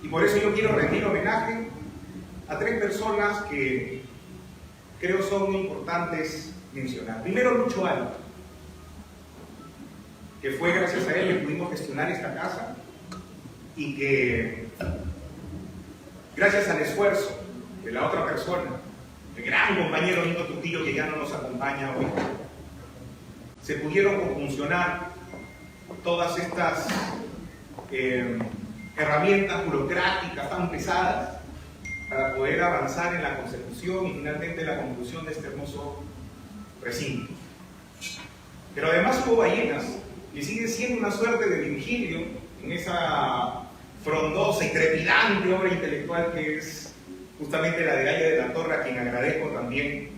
Y por eso yo quiero rendir homenaje a 3 personas que creo son muy importantes mencionar. Primero, Lucho Alba, que fue gracias a él que pudimos gestionar esta casa y que gracias al esfuerzo de la otra persona, el gran compañero Nito Trujillo, que ya no nos acompaña hoy, se pudieron conjuncionar todas estas herramientas burocráticas tan pesadas para poder avanzar en la consecución y finalmente la conclusión de este hermoso recinto. Pero además hubo ballenas, y sigue siendo una suerte de Virgilio en esa frondosa y trepidante obra intelectual que es justamente la de Gaya de la Torre, a quien agradezco también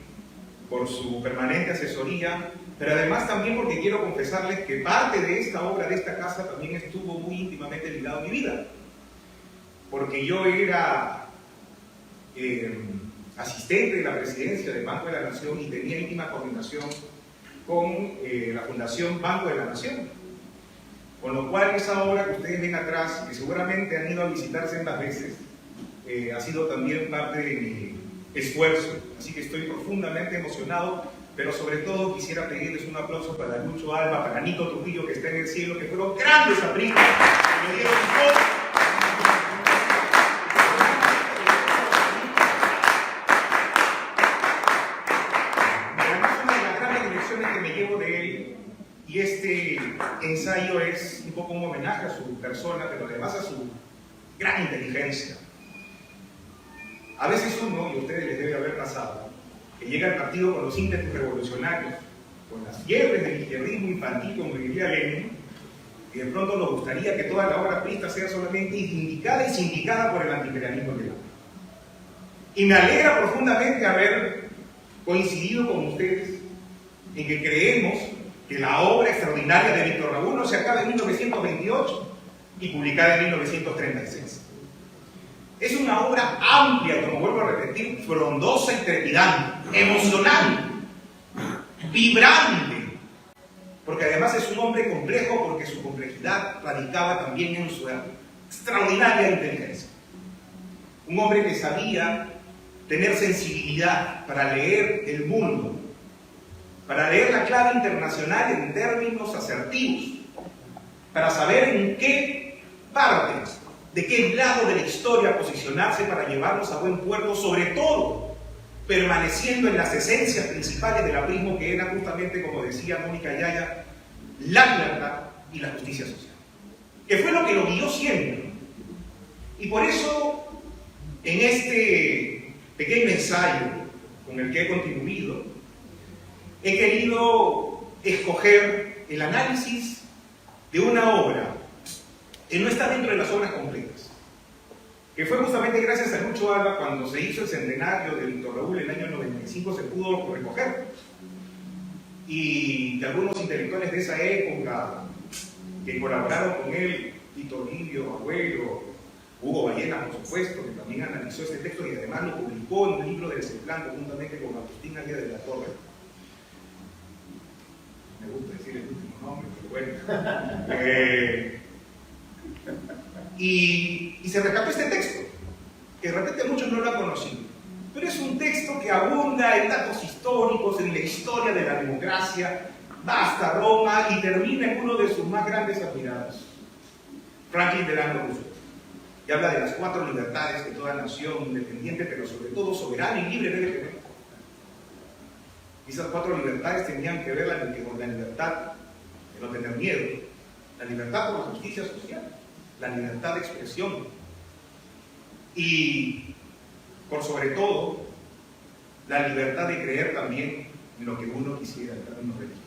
por su permanente asesoría, pero además también porque quiero confesarles que parte de esta obra, de esta casa, también estuvo muy íntimamente ligado a mi vida, porque yo era asistente de la presidencia del Banco de la Nación y tenía íntima coordinación con la Fundación Banco de la Nación. Con lo cual esa obra que ustedes ven atrás, que seguramente han ido a visitar sendas veces, ha sido también parte de mi esfuerzo. Así que estoy profundamente emocionado, pero sobre todo quisiera pedirles un aplauso para Lucho Alba, para Nito Trujillo, que está en el cielo, que fueron grandes apristas, que me dieron todo. Que me llevo de él, y este ensayo es un poco un homenaje a su persona, pero además a su gran inteligencia. A veces uno, y a ustedes les debe haber pasado, que llega al partido con los ímpetus revolucionarios, con las fiebres del izquierdismo infantil, como diría Lenin, y de pronto nos gustaría que toda la obra aprista sea solamente indicada y sindicada por el antiimperialismo legal. Y me alegra profundamente haber coincidido con ustedes en que creemos que la obra extraordinaria de Víctor Raúl no se acaba en 1928 y publicada en 1936. Es una obra amplia, como vuelvo a repetir, frondosa y trepidante, emocionante, vibrante, porque además es un hombre complejo, porque su complejidad radicaba también en su extraordinaria inteligencia. Un hombre que sabía tener sensibilidad para leer el mundo, para leer la clave internacional en términos asertivos, para saber en qué parte, de qué lado de la historia posicionarse para llevarnos a buen puerto, sobre todo permaneciendo en las esencias principales del aprismo, que era justamente, como decía Mónica Yaya, la libertad y la justicia social, que fue lo que lo guió siempre. Y por eso, en este pequeño ensayo con el que he contribuido, he querido escoger el análisis de una obra que no está dentro de las obras completas, que fue justamente gracias a Lucho Alba cuando se hizo el centenario de Víctor Raúl en el año 95 se pudo recoger, y de algunos intelectuales de esa época que colaboraron con él, Tito Livio, Agüero, Hugo Ballena, por supuesto, que también analizó este texto y además lo publicó en un libro de Semblante juntamente con Agustín Aguirre de la Torre. Me gusta decir el último nombre, pero bueno. Y se rescató este texto, que de repente muchos no lo han conocido, pero es un texto que abunda en datos históricos, en la historia de la democracia, va hasta Roma y termina en uno de sus más grandes admirados, Franklin Delano Roosevelt, y habla de las 4 libertades que toda nación independiente, pero sobre todo soberana y libre debe tener. Y esas 4 libertades tenían que ver con la libertad de no tener miedo, la libertad por la justicia social, la libertad de expresión y, por sobre todo, la libertad de creer también en lo que uno quisiera en términos religiosos.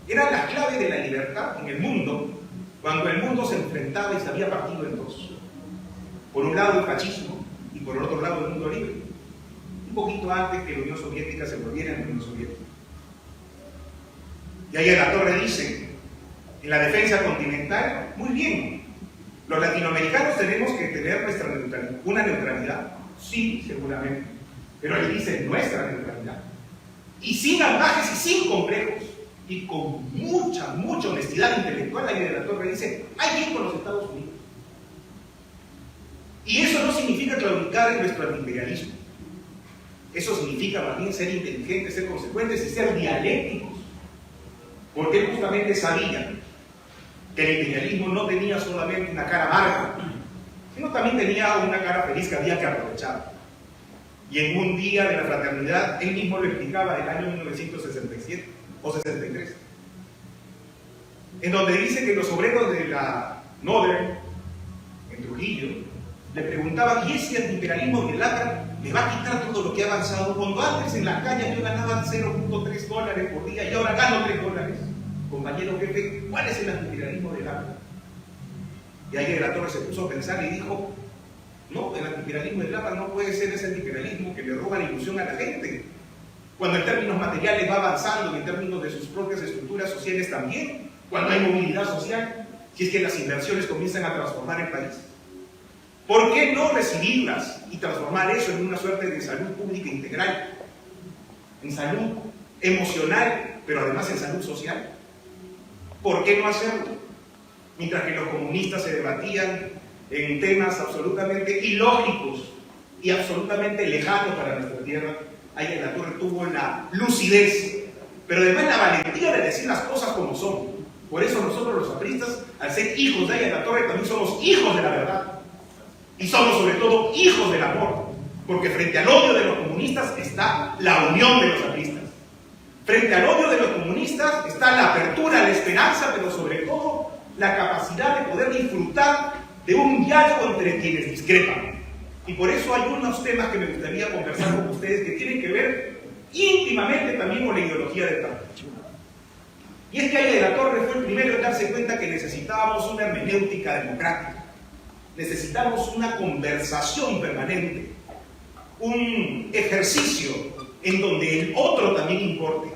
Era la clave de la libertad en el mundo cuando el mundo se enfrentaba y se había partido en dos. Por un lado el fascismo y por el otro lado el mundo libre. Un poquito antes que la Unión Soviética se volviera en la Unión Soviética. Y ahí la Torre dice, en la defensa continental, muy bien, los latinoamericanos tenemos que tener nuestra neutralidad. ¿Una neutralidad? Sí, seguramente. Pero él dice nuestra neutralidad. Y sin ambajes y sin complejos. Y con mucha honestidad intelectual, ahí de la Torre dice, hay bien con los Estados Unidos. Y eso no significa claudicar en nuestro antiimperialismo. Eso significa más bien ser inteligentes, ser consecuentes y ser dialécticos. Porque él justamente sabía que el imperialismo no tenía solamente una cara amarga, sino también tenía una cara feliz que había que aprovechar. Y en un día de la fraternidad, él mismo lo explicaba en el año 1967 o 63, en donde dice que los obreros de la Northern, en Trujillo, le preguntaban, ¿y ese antiimperialismo de lacra le va a quitar todo lo que ha avanzado? Cuando antes en las calles yo ganaba $0.3 por día y ahora gano $3. Compañero jefe, ¿cuál es el antiimperialismo de lacra? Y ahí de la Torre se puso a pensar y dijo, no, el antiimperialismo de lacra no puede ser ese antiimperialismo que le roba la ilusión a la gente. Cuando en términos materiales va avanzando y en términos de sus propias estructuras sociales también, cuando hay movilidad social, si es que las inversiones comienzan a transformar el país. ¿Por qué no recibirlas y transformar eso en una suerte de salud pública integral? En salud emocional, pero además en salud social. ¿Por qué no hacerlo? Mientras que los comunistas se debatían en temas absolutamente ilógicos y absolutamente lejanos para nuestra tierra, ahí en la Torre tuvo la lucidez, pero además la valentía de decir las cosas como son. Por eso nosotros los apristas, al ser hijos de ahí en la Torre, también somos hijos de la verdad. Y somos sobre todo hijos del amor, porque frente al odio de los comunistas está la unión de los apristas. Frente al odio de los comunistas está la apertura, la esperanza, pero sobre todo la capacidad de poder disfrutar de un diálogo entre quienes discrepan. Y por eso hay unos temas que me gustaría conversar con ustedes que tienen que ver íntimamente también con la ideología de Estado. Y es que ahí de la Torre fue el primero en darse cuenta que necesitábamos una hermenéutica democrática. Necesitamos una conversación permanente, un ejercicio en donde el otro también importe.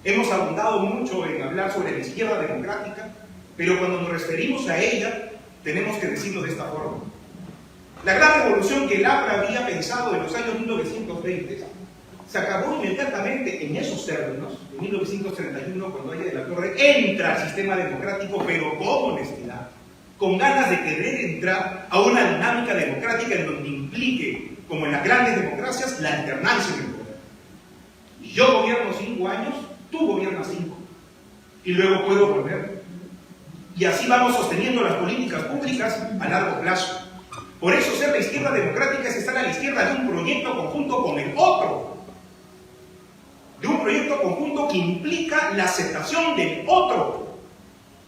Hemos abundado mucho en hablar sobre la izquierda democrática, pero cuando nos referimos a ella, tenemos que decirlo de esta forma. La gran revolución que el APRA había pensado en los años 1920 se acabó inmediatamente en esos términos, en 1931, cuando Haya de la Torre entra al sistema democrático, pero con honestidad, con ganas de querer entrar a una dinámica democrática en donde implique, como en las grandes democracias, la alternancia en el poder. Y yo gobierno 5 años, tú gobiernas 5, y luego puedo volver. Y así vamos sosteniendo las políticas públicas a largo plazo. Por eso ser la izquierda democrática es estar a la izquierda de un proyecto conjunto con el otro. De un proyecto conjunto político que implica la aceptación del otro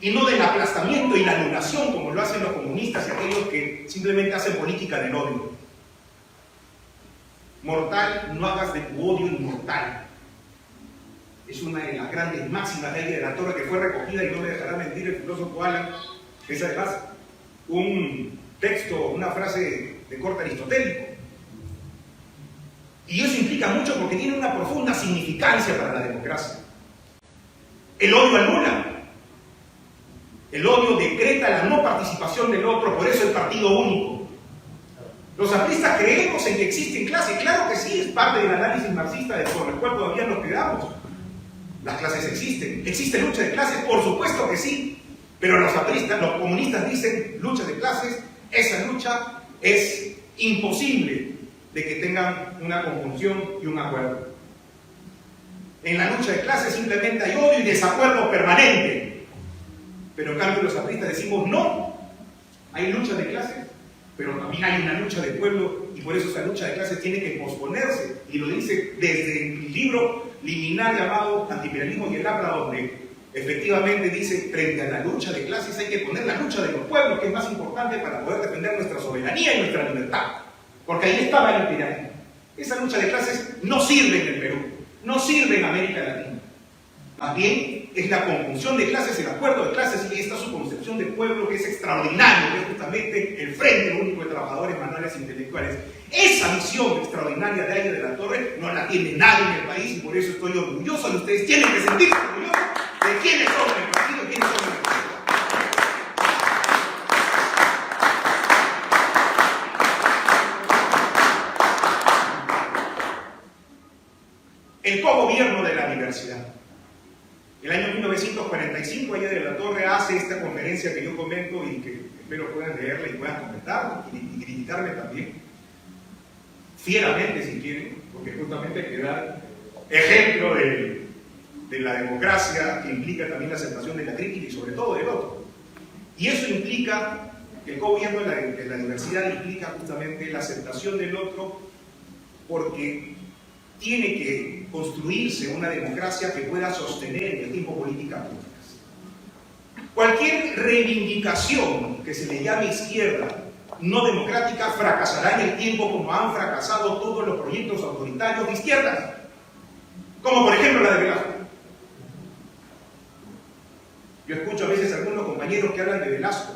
y no del aplastamiento y la anulación como lo hacen los comunistas y aquellos que simplemente hacen política del odio. Mortal, no hagas de tu odio inmortal. Es una de las grandes máximas de Aguirre de la Torre que fue recogida, y no me dejará mentir el filósofo Alan, que es además un texto, una frase de corte aristotélico. Y eso implica mucho porque tiene una profunda significancia para la democracia. El odio anula. El odio decreta la no participación del otro, por eso el partido único. Los apristas creemos en que existen clases, claro que sí, es parte del análisis marxista por el cual todavía nos quedamos. Las clases existen. ¿Existe lucha de clases? Por supuesto que sí. Pero los apristas, los comunistas dicen lucha de clases, esa lucha es imposible de que tengan una conjunción y un acuerdo. En la lucha de clases simplemente hay odio y desacuerdo permanente. Pero en cambio los apristas decimos no, hay lucha de clases, pero también hay una lucha de pueblo, y por eso esa lucha de clases tiene que posponerse, y lo dice desde el libro liminal llamado Antiimperialismo y el Habla, donde efectivamente dice, frente a la lucha de clases hay que poner la lucha de los pueblos, que es más importante para poder defender nuestra soberanía y nuestra libertad, porque ahí estaba el imperialismo. Esa lucha de clases no sirve en el Perú, no sirve en América Latina. Más bien es la conjunción de clases, el acuerdo de clases, y esta su concepción de pueblo que es extraordinario, que es justamente el Frente Único de Trabajadores Manuales e Intelectuales. Esa visión extraordinaria de Aguirre de la Torre no la tiene nadie en el país, y por eso estoy orgulloso de ustedes. Tienen que sentirse orgullosos de quiénes son en el partido y quiénes son en el partido. El cogobierno de la diversidad. El año 1945, Aguirre de la Torre hace esta conferencia que yo comento y que espero puedan leerla y puedan comentar y criticarme también, fieramente si quieren, porque justamente hay que dar ejemplo de la democracia, que implica también la aceptación de la crítica y sobre todo del otro. Y eso implica, el gobierno de la diversidad implica justamente la aceptación del otro, porque tiene que construirse una democracia que pueda sostener en el tiempo políticas públicas. Cualquier reivindicación que se le llame izquierda no democrática fracasará en el tiempo, como han fracasado todos los proyectos autoritarios de izquierdas, como por ejemplo la de Velasco. Yo escucho a veces a algunos compañeros que hablan de Velasco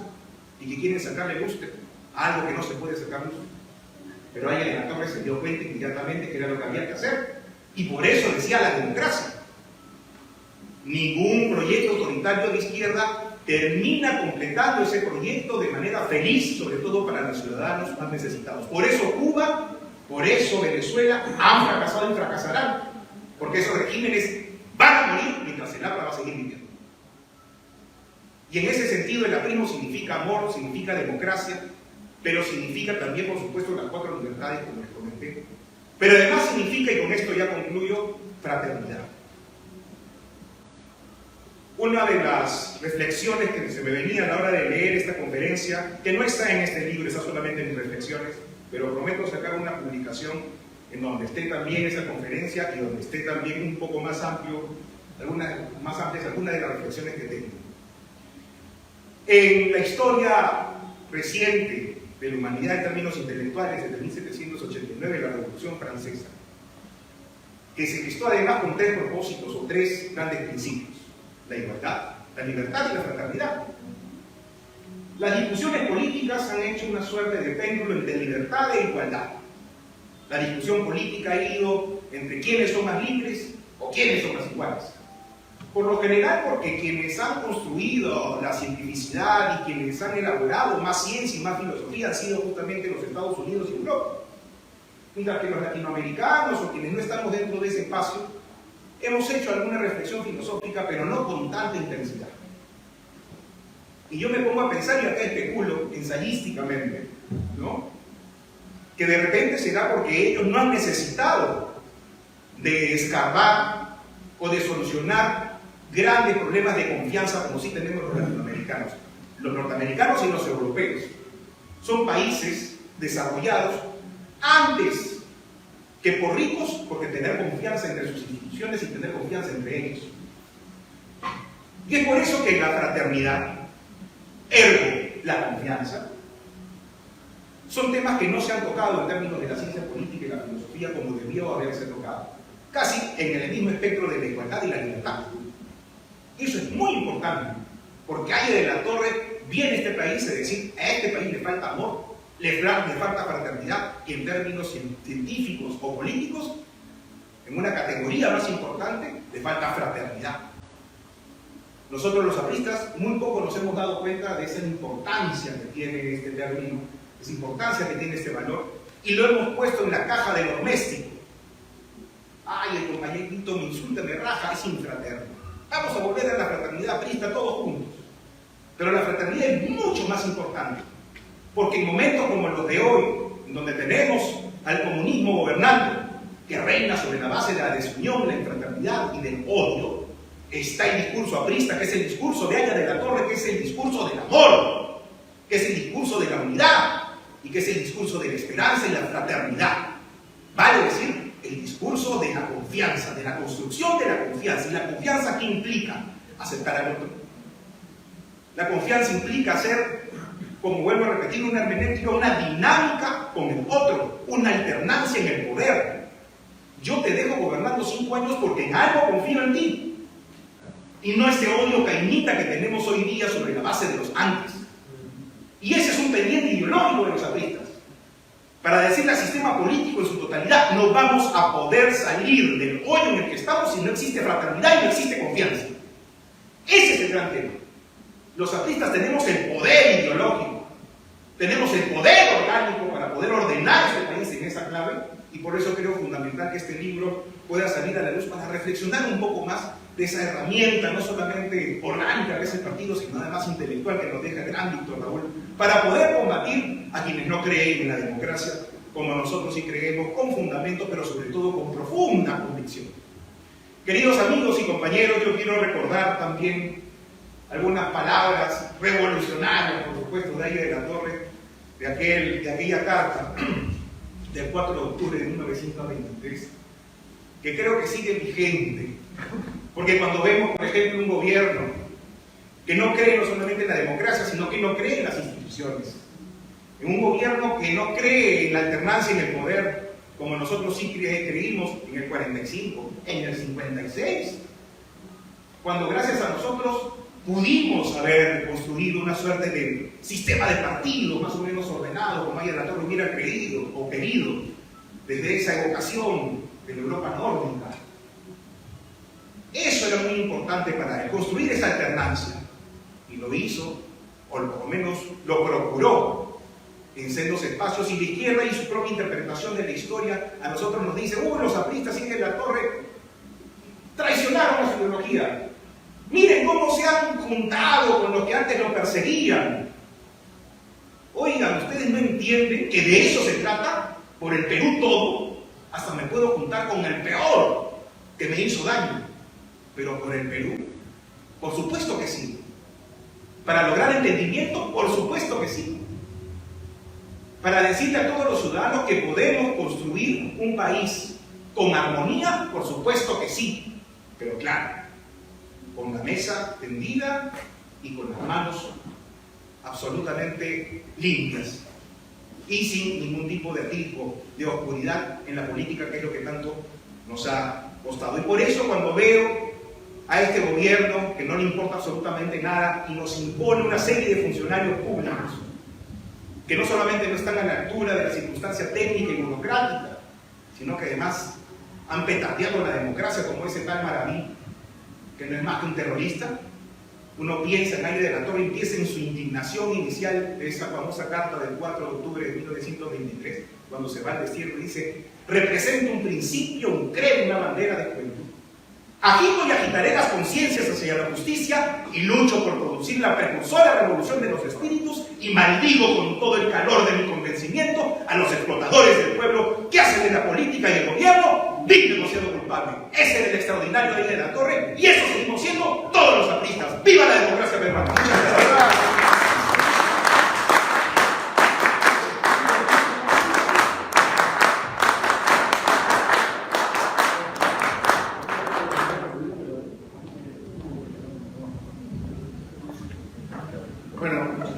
y que quieren sacarle lustre a algo que no se puede sacar lustre. Pero Aguirre de la Torre se dio cuenta inmediatamente que era lo que había que hacer, y por eso decía la democracia. Ningún proyecto autoritario de izquierda termina completando ese proyecto de manera feliz, sobre todo para los ciudadanos más necesitados. Por eso Cuba, por eso Venezuela han fracasado y fracasarán, porque esos regímenes van a morir mientras el APRA va a seguir viviendo. Y en ese sentido el aprismo significa amor, significa democracia, pero significa también, por supuesto, las 4 libertades, como les comenté. Pero además significa, y con esto ya concluyo, fraternidad. Una de las reflexiones que se me venía a la hora de leer esta conferencia, que no está en este libro, está solamente en mis reflexiones, pero prometo sacar una publicación en donde esté también esa conferencia y donde esté también un poco más amplio, algunas de las reflexiones que tengo. En la historia reciente de la humanidad en términos intelectuales, desde 1789, la Revolución Francesa, que se gestó además con 3 propósitos o 3 grandes principios: la igualdad, la libertad y la fraternidad. Las discusiones políticas han hecho una suerte de péndulo entre libertad e igualdad. La discusión política ha ido entre quiénes son más libres o quiénes son más iguales. Por lo general, porque quienes han construido la cientificidad y quienes han elaborado más ciencia y más filosofía han sido justamente los Estados Unidos y Europa. Mientras que los latinoamericanos o quienes no estamos dentro de ese espacio hemos hecho alguna reflexión filosófica, pero no con tanta intensidad. Y yo me pongo a pensar, y acá especulo ensayísticamente, ¿no?, que de repente será porque ellos no han necesitado de escarbar o de solucionar grandes problemas de confianza como sí tenemos los latinoamericanos. Los norteamericanos y los europeos son países desarrollados antes que por ricos, porque tener confianza entre sus instituciones. instituciones y tener confianza entre ellos. Y es por eso que la fraternidad, ergo la confianza, son temas que no se han tocado en términos de la ciencia política y la filosofía como debió haberse tocado, casi en el mismo espectro de la igualdad y la libertad. Y eso es muy importante, porque Aye de la Torre viene a este país a decir, a este país le falta amor, le falta fraternidad, y en términos científicos o políticos, en una categoría más importante, le falta fraternidad. Nosotros los apristas muy poco nos hemos dado cuenta de esa importancia que tiene este término, esa importancia que tiene este valor, y lo hemos puesto en la caja de lo doméstico. Ay, el compañerito me insulta, me raja, es infraterno. Vamos a volver a la fraternidad aprista todos juntos. Pero la fraternidad es mucho más importante, porque en momentos como los de hoy, en donde tenemos al comunismo gobernando, que reina sobre la base de la desunión, la infraternidad y del odio, está el discurso aprista, que es el discurso de Aye de la Torre, que es el discurso del amor, que es el discurso de la unidad y que es el discurso de la esperanza y la fraternidad. Vale decir, el discurso de la confianza, de la construcción de la confianza. ¿Y la confianza qué implica? Aceptar al otro. La confianza implica hacer, como vuelvo a repetir, una hermenéutica, una dinámica con el otro, una alternancia en el poder. Yo te dejo gobernando 5 años porque en algo confío en ti. Y no ese odio cainita que tenemos hoy día sobre la base de los antes. Y ese es un pendiente ideológico de los apristas. Para decirle al sistema político en su totalidad, no vamos a poder salir del hoyo en el que estamos si no existe fraternidad y no existe confianza. Ese es el gran tema. Los apristas tenemos el poder ideológico, tenemos el poder orgánico para poder ordenar este país en esa clave, y por eso creo fundamental que este libro pueda salir a la luz para reflexionar un poco más de esa herramienta, no solamente orgánica que es el partido, sino además intelectual que nos deja gran Víctor Raúl, para poder combatir a quienes no creen en la democracia, como nosotros sí creemos, con fundamento, pero sobre todo con profunda convicción. Queridos amigos y compañeros, yo quiero recordar también algunas palabras revolucionarias, por supuesto, de Aye de la Torre, de aquella carta del 4 de octubre de 1923, que creo que sigue vigente, porque cuando vemos, por ejemplo, un gobierno que no cree no solamente en la democracia, sino que no cree en las instituciones, en un gobierno que no cree en la alternancia en el poder, como nosotros sí creímos en el 45, en el 56, cuando gracias a nosotros pudimos haber construido una suerte de sistema de partidos más o menos ordenado, como Aye de la Torre hubiera creído o querido, desde esa evocación de la Europa nórdica. Eso era muy importante para él, construir esa alternancia. Y lo hizo, o por lo menos lo procuró, en sendos espacios, y la izquierda y su propia interpretación de la historia a nosotros nos dice, los apristas y Aye de la Torre traicionaron a su ideología. Miren cómo se han juntado con los que antes lo perseguían. Oigan, ustedes no entienden que de eso se trata. Por el Perú todo, hasta me puedo juntar con el peor que me hizo daño. Pero por el Perú, por supuesto que sí. Para lograr entendimiento, por supuesto que sí. Para decirle a todos los ciudadanos que podemos construir un país con armonía, por supuesto que sí. Pero claro, con la mesa tendida y con las manos absolutamente limpias y sin ningún tipo de atisbo de oscuridad en la política, que es lo que tanto nos ha costado. Y por eso cuando veo a este gobierno que no le importa absolutamente nada y nos impone una serie de funcionarios públicos que no solamente no están a la altura de la circunstancia técnica y burocrática, sino que además han petateado la democracia, como ese tal Maraví, que no es más que un terrorista. Uno piensa en Aye de la Torre, empieza en su indignación inicial de esa famosa carta del 4 de octubre de 1923, cuando se va al destierro y dice: represento un principio, un credo, una bandera de juventud. Agito y agitaré las conciencias hacia la justicia y lucho por producir la precursora revolución de los espíritus y maldigo con todo el calor de mi convencimiento a los explotadores del pueblo que hacen de la política y el gobierno digno de siendo culpable. Ese era el extraordinario Aye de la Torre y eso seguimos siendo todos los apristas. ¡Viva la democracia peruana! Muchas gracias.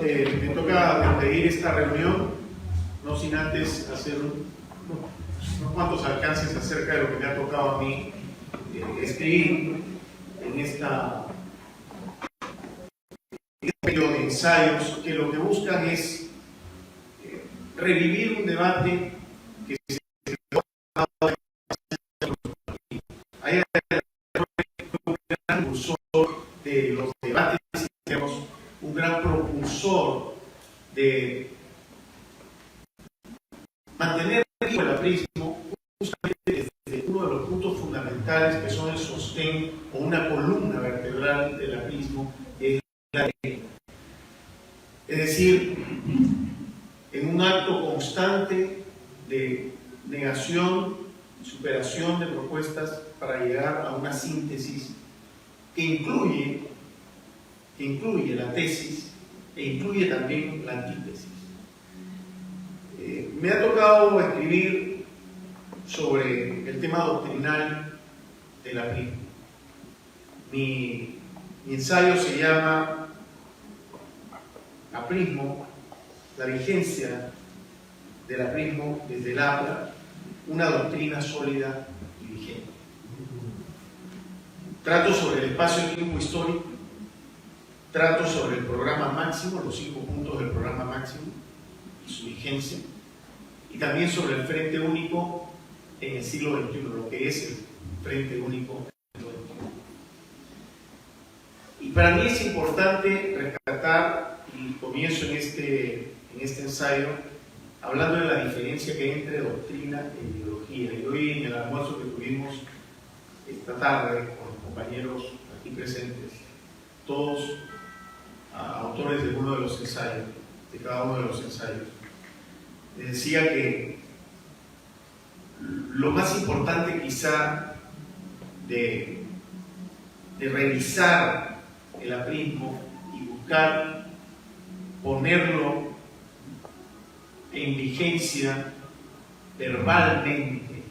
me toca despedir esta reunión, no sin antes hacer unos cuantos alcances acerca de lo que me ha tocado a mí escribir en esta periodo de ensayos, que lo que buscan es revivir un debate que se ha dado hay un gran propulsor de los debates, un gran propulsor de mantener vivo el aprismo justamente desde uno de los puntos fundamentales que son el sostén o una columna vertebral del aprismo, es la ley. Es decir, en un acto constante de negación y superación de propuestas para llegar a una síntesis que incluye la tesis e incluye también la antítesis. Me ha tocado escribir sobre el tema doctrinal del aprismo. Mi ensayo se llama Aprismo, la vigencia del aprismo desde el habla, una doctrina sólida y vigente. Trato sobre el espacio-tiempo histórico, trato sobre el programa máximo, los 5 puntos del programa máximo y su vigencia, y también sobre el Frente Único en el siglo XXI, lo que es el Frente Único en el siglo XXI. Y para mí es importante rescatar, y comienzo en este ensayo, hablando de la diferencia que hay entre doctrina e ideología. Y hoy en el almuerzo que tuvimos esta tarde con los compañeros aquí presentes, todos autores de uno de los ensayos, de cada uno de los ensayos, les decía que lo más importante quizá de revisar el aprismo y buscar ponerlo en vigencia verbalmente,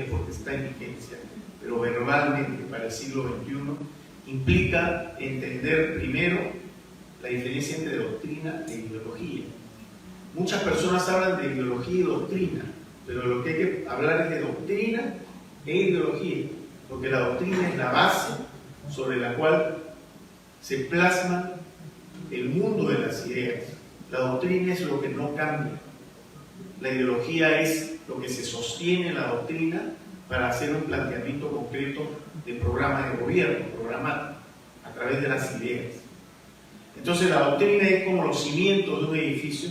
porque está en vigencia, pero verbalmente para el siglo XXI, implica entender primero la diferencia entre doctrina e ideología. Muchas personas hablan de ideología y doctrina, pero lo que hay que hablar es de doctrina e ideología, porque la doctrina es la base sobre la cual se plasma el mundo de las ideas. La doctrina es lo que no cambia. La ideología es lo que se sostiene en la doctrina para hacer un planteamiento concreto de programa de gobierno, programático, a través de las ideas. Entonces la doctrina es como los cimientos de un edificio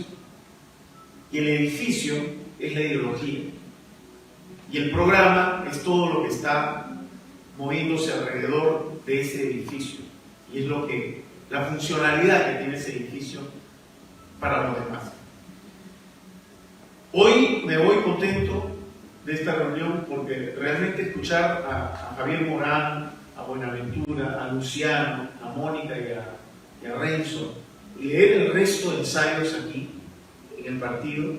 y el edificio es la ideología. Y el programa es todo lo que está moviéndose alrededor de ese edificio. Y es la funcionalidad que tiene ese edificio para los demás. Hoy me voy contento de esta reunión porque realmente escuchar a Javier Morán, a Buenaventura, a Luciano, a Mónica y a Renzo, y leer el resto de ensayos aquí en el partido,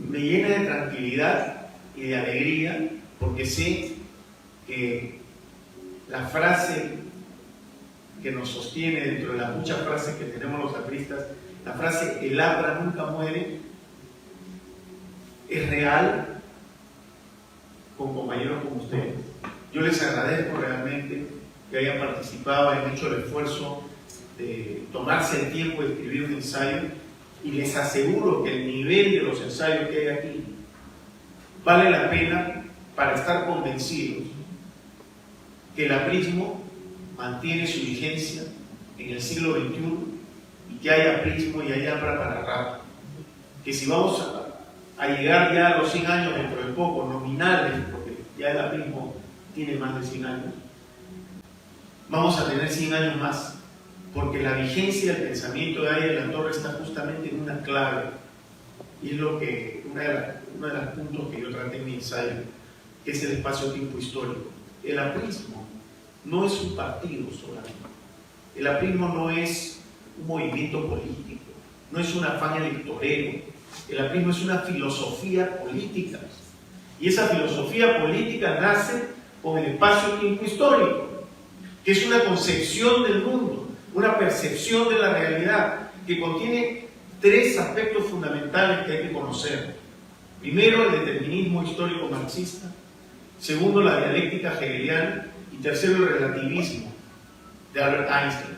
me llena de tranquilidad y de alegría porque sé que la frase que nos sostiene dentro de las muchas frases que tenemos los apristas, la frase "el APRA nunca muere", es real con compañeros como ustedes. Yo les agradezco realmente que hayan participado, hayan hecho el esfuerzo de tomarse el tiempo de escribir un ensayo, y les aseguro que el nivel de los ensayos que hay aquí vale la pena para estar convencidos que el aprismo mantiene su vigencia en el siglo XXI y que hay aprismo y hay APRA para rato. Que si vamos a llegar ya a los 100 años dentro de poco, nominales, porque ya el aprismo tiene más de 100 años, vamos a tener 100 años más, porque la vigencia del pensamiento de Aya de la Torre está justamente en una clave, y es lo que uno de los puntos que yo traté en mi ensayo, que es el espacio-tiempo histórico. El aprismo no es un partido solamente, el aprismo no es un movimiento político, no es un afán electorero, el aprismo es una filosofía política, y esa filosofía política nace con el espacio-tiempo histórico, que es una concepción del mundo, una percepción de la realidad que contiene tres aspectos fundamentales que hay que conocer. Primero, el determinismo histórico marxista. Segundo, la dialéctica hegeliana. Y tercero, el relativismo de Albert Einstein.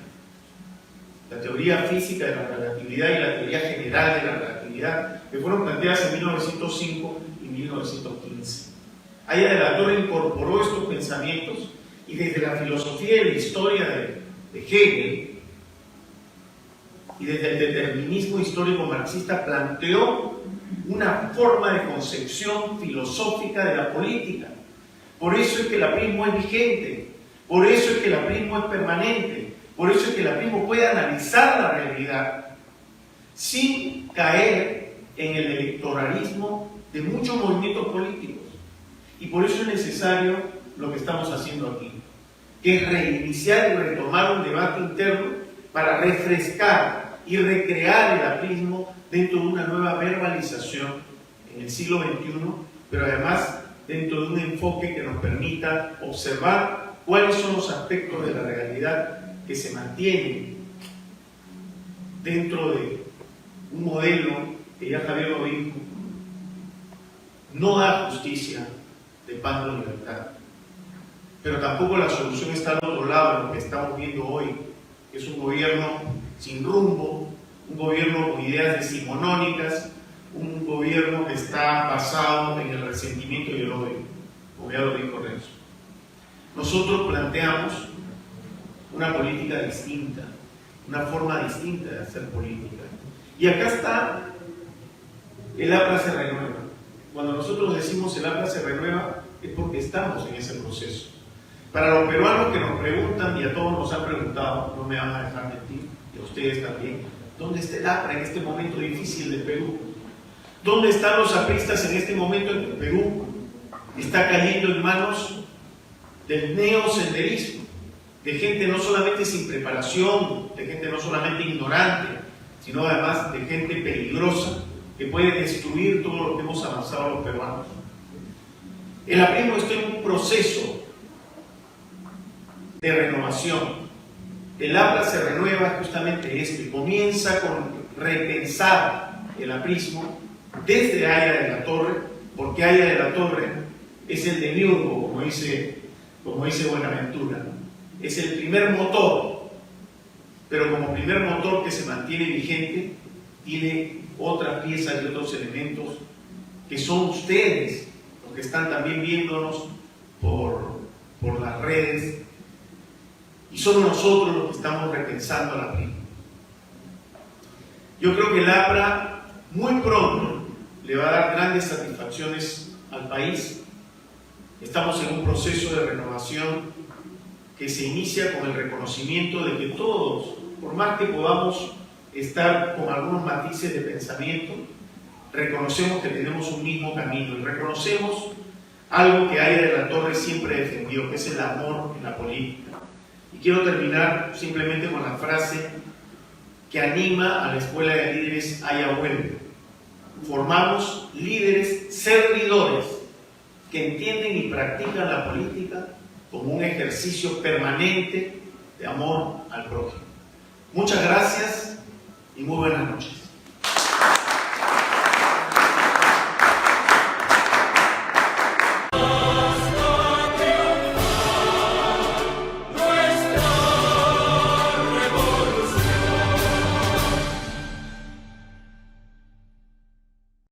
La teoría física de la relatividad y la teoría general de la relatividad, que fueron planteadas en 1905 y 1915. Aya de la Torre incorporó estos pensamientos y desde la filosofía y la historia de Hegel y desde el determinismo histórico marxista planteó una forma de concepción filosófica de la política. Por eso es que el aprismo es vigente, por eso es que el aprismo es permanente, por eso es que el aprismo puede analizar la realidad sin caer en el electoralismo de muchos movimientos políticos. Y por eso es necesario lo que estamos haciendo aquí, que es reiniciar y retomar un debate interno para refrescar y recrear el aprismo dentro de una nueva verbalización en el siglo XXI, pero además dentro de un enfoque que nos permita observar cuáles son los aspectos de la realidad que se mantienen dentro de un modelo que ya Javier lo dijo, no da justicia de paz de libertad, pero tampoco la solución está al otro lado, en lo que estamos viendo hoy, que es un gobierno sin rumbo, un gobierno con ideas decimonónicas, un gobierno que está basado en el resentimiento y el odio, como ya lo dijo Renzo. Nosotros planteamos una política distinta, una forma distinta de hacer política. Y acá está el APRA se renueva. Cuando nosotros decimos el APRA se renueva, es porque estamos en ese proceso. Para los peruanos que nos preguntan, y a todos nos han preguntado, no me van a dejar mentir, y a ustedes también, ¿dónde está el APRA en este momento difícil de Perú? ¿Dónde están los apristas en este momento en que Perú está cayendo en manos del neosenderismo, de gente no solamente sin preparación, de gente no solamente ignorante, sino además de gente peligrosa que puede destruir todo lo que hemos avanzado los peruanos? El aprismo está en un proceso de renovación. El APRA se renueva justamente esto y comienza con repensar el aprismo desde Aya de la Torre, porque Aya de la Torre es el demiurgo, como dice Buenaventura, ¿no? Es el primer motor, pero como primer motor que se mantiene vigente, tiene otras piezas y otros elementos que son ustedes, los que están también viéndonos por las redes, y somos nosotros los que estamos repensando la aprismo. Yo creo que el APRA muy pronto le va a dar grandes satisfacciones al país. Estamos en un proceso de renovación que se inicia con el reconocimiento de que todos, por más que podamos estar con algunos matices de pensamiento, reconocemos que tenemos un mismo camino y reconocemos algo que Aya de la Torre siempre defendió, que es el amor en la política. Y quiero terminar simplemente con la frase que anima a la Escuela de Líderes Aya Vuelve. Formamos líderes servidores que entienden y practican la política como un ejercicio permanente de amor al prójimo. Muchas gracias y muy buenas noches.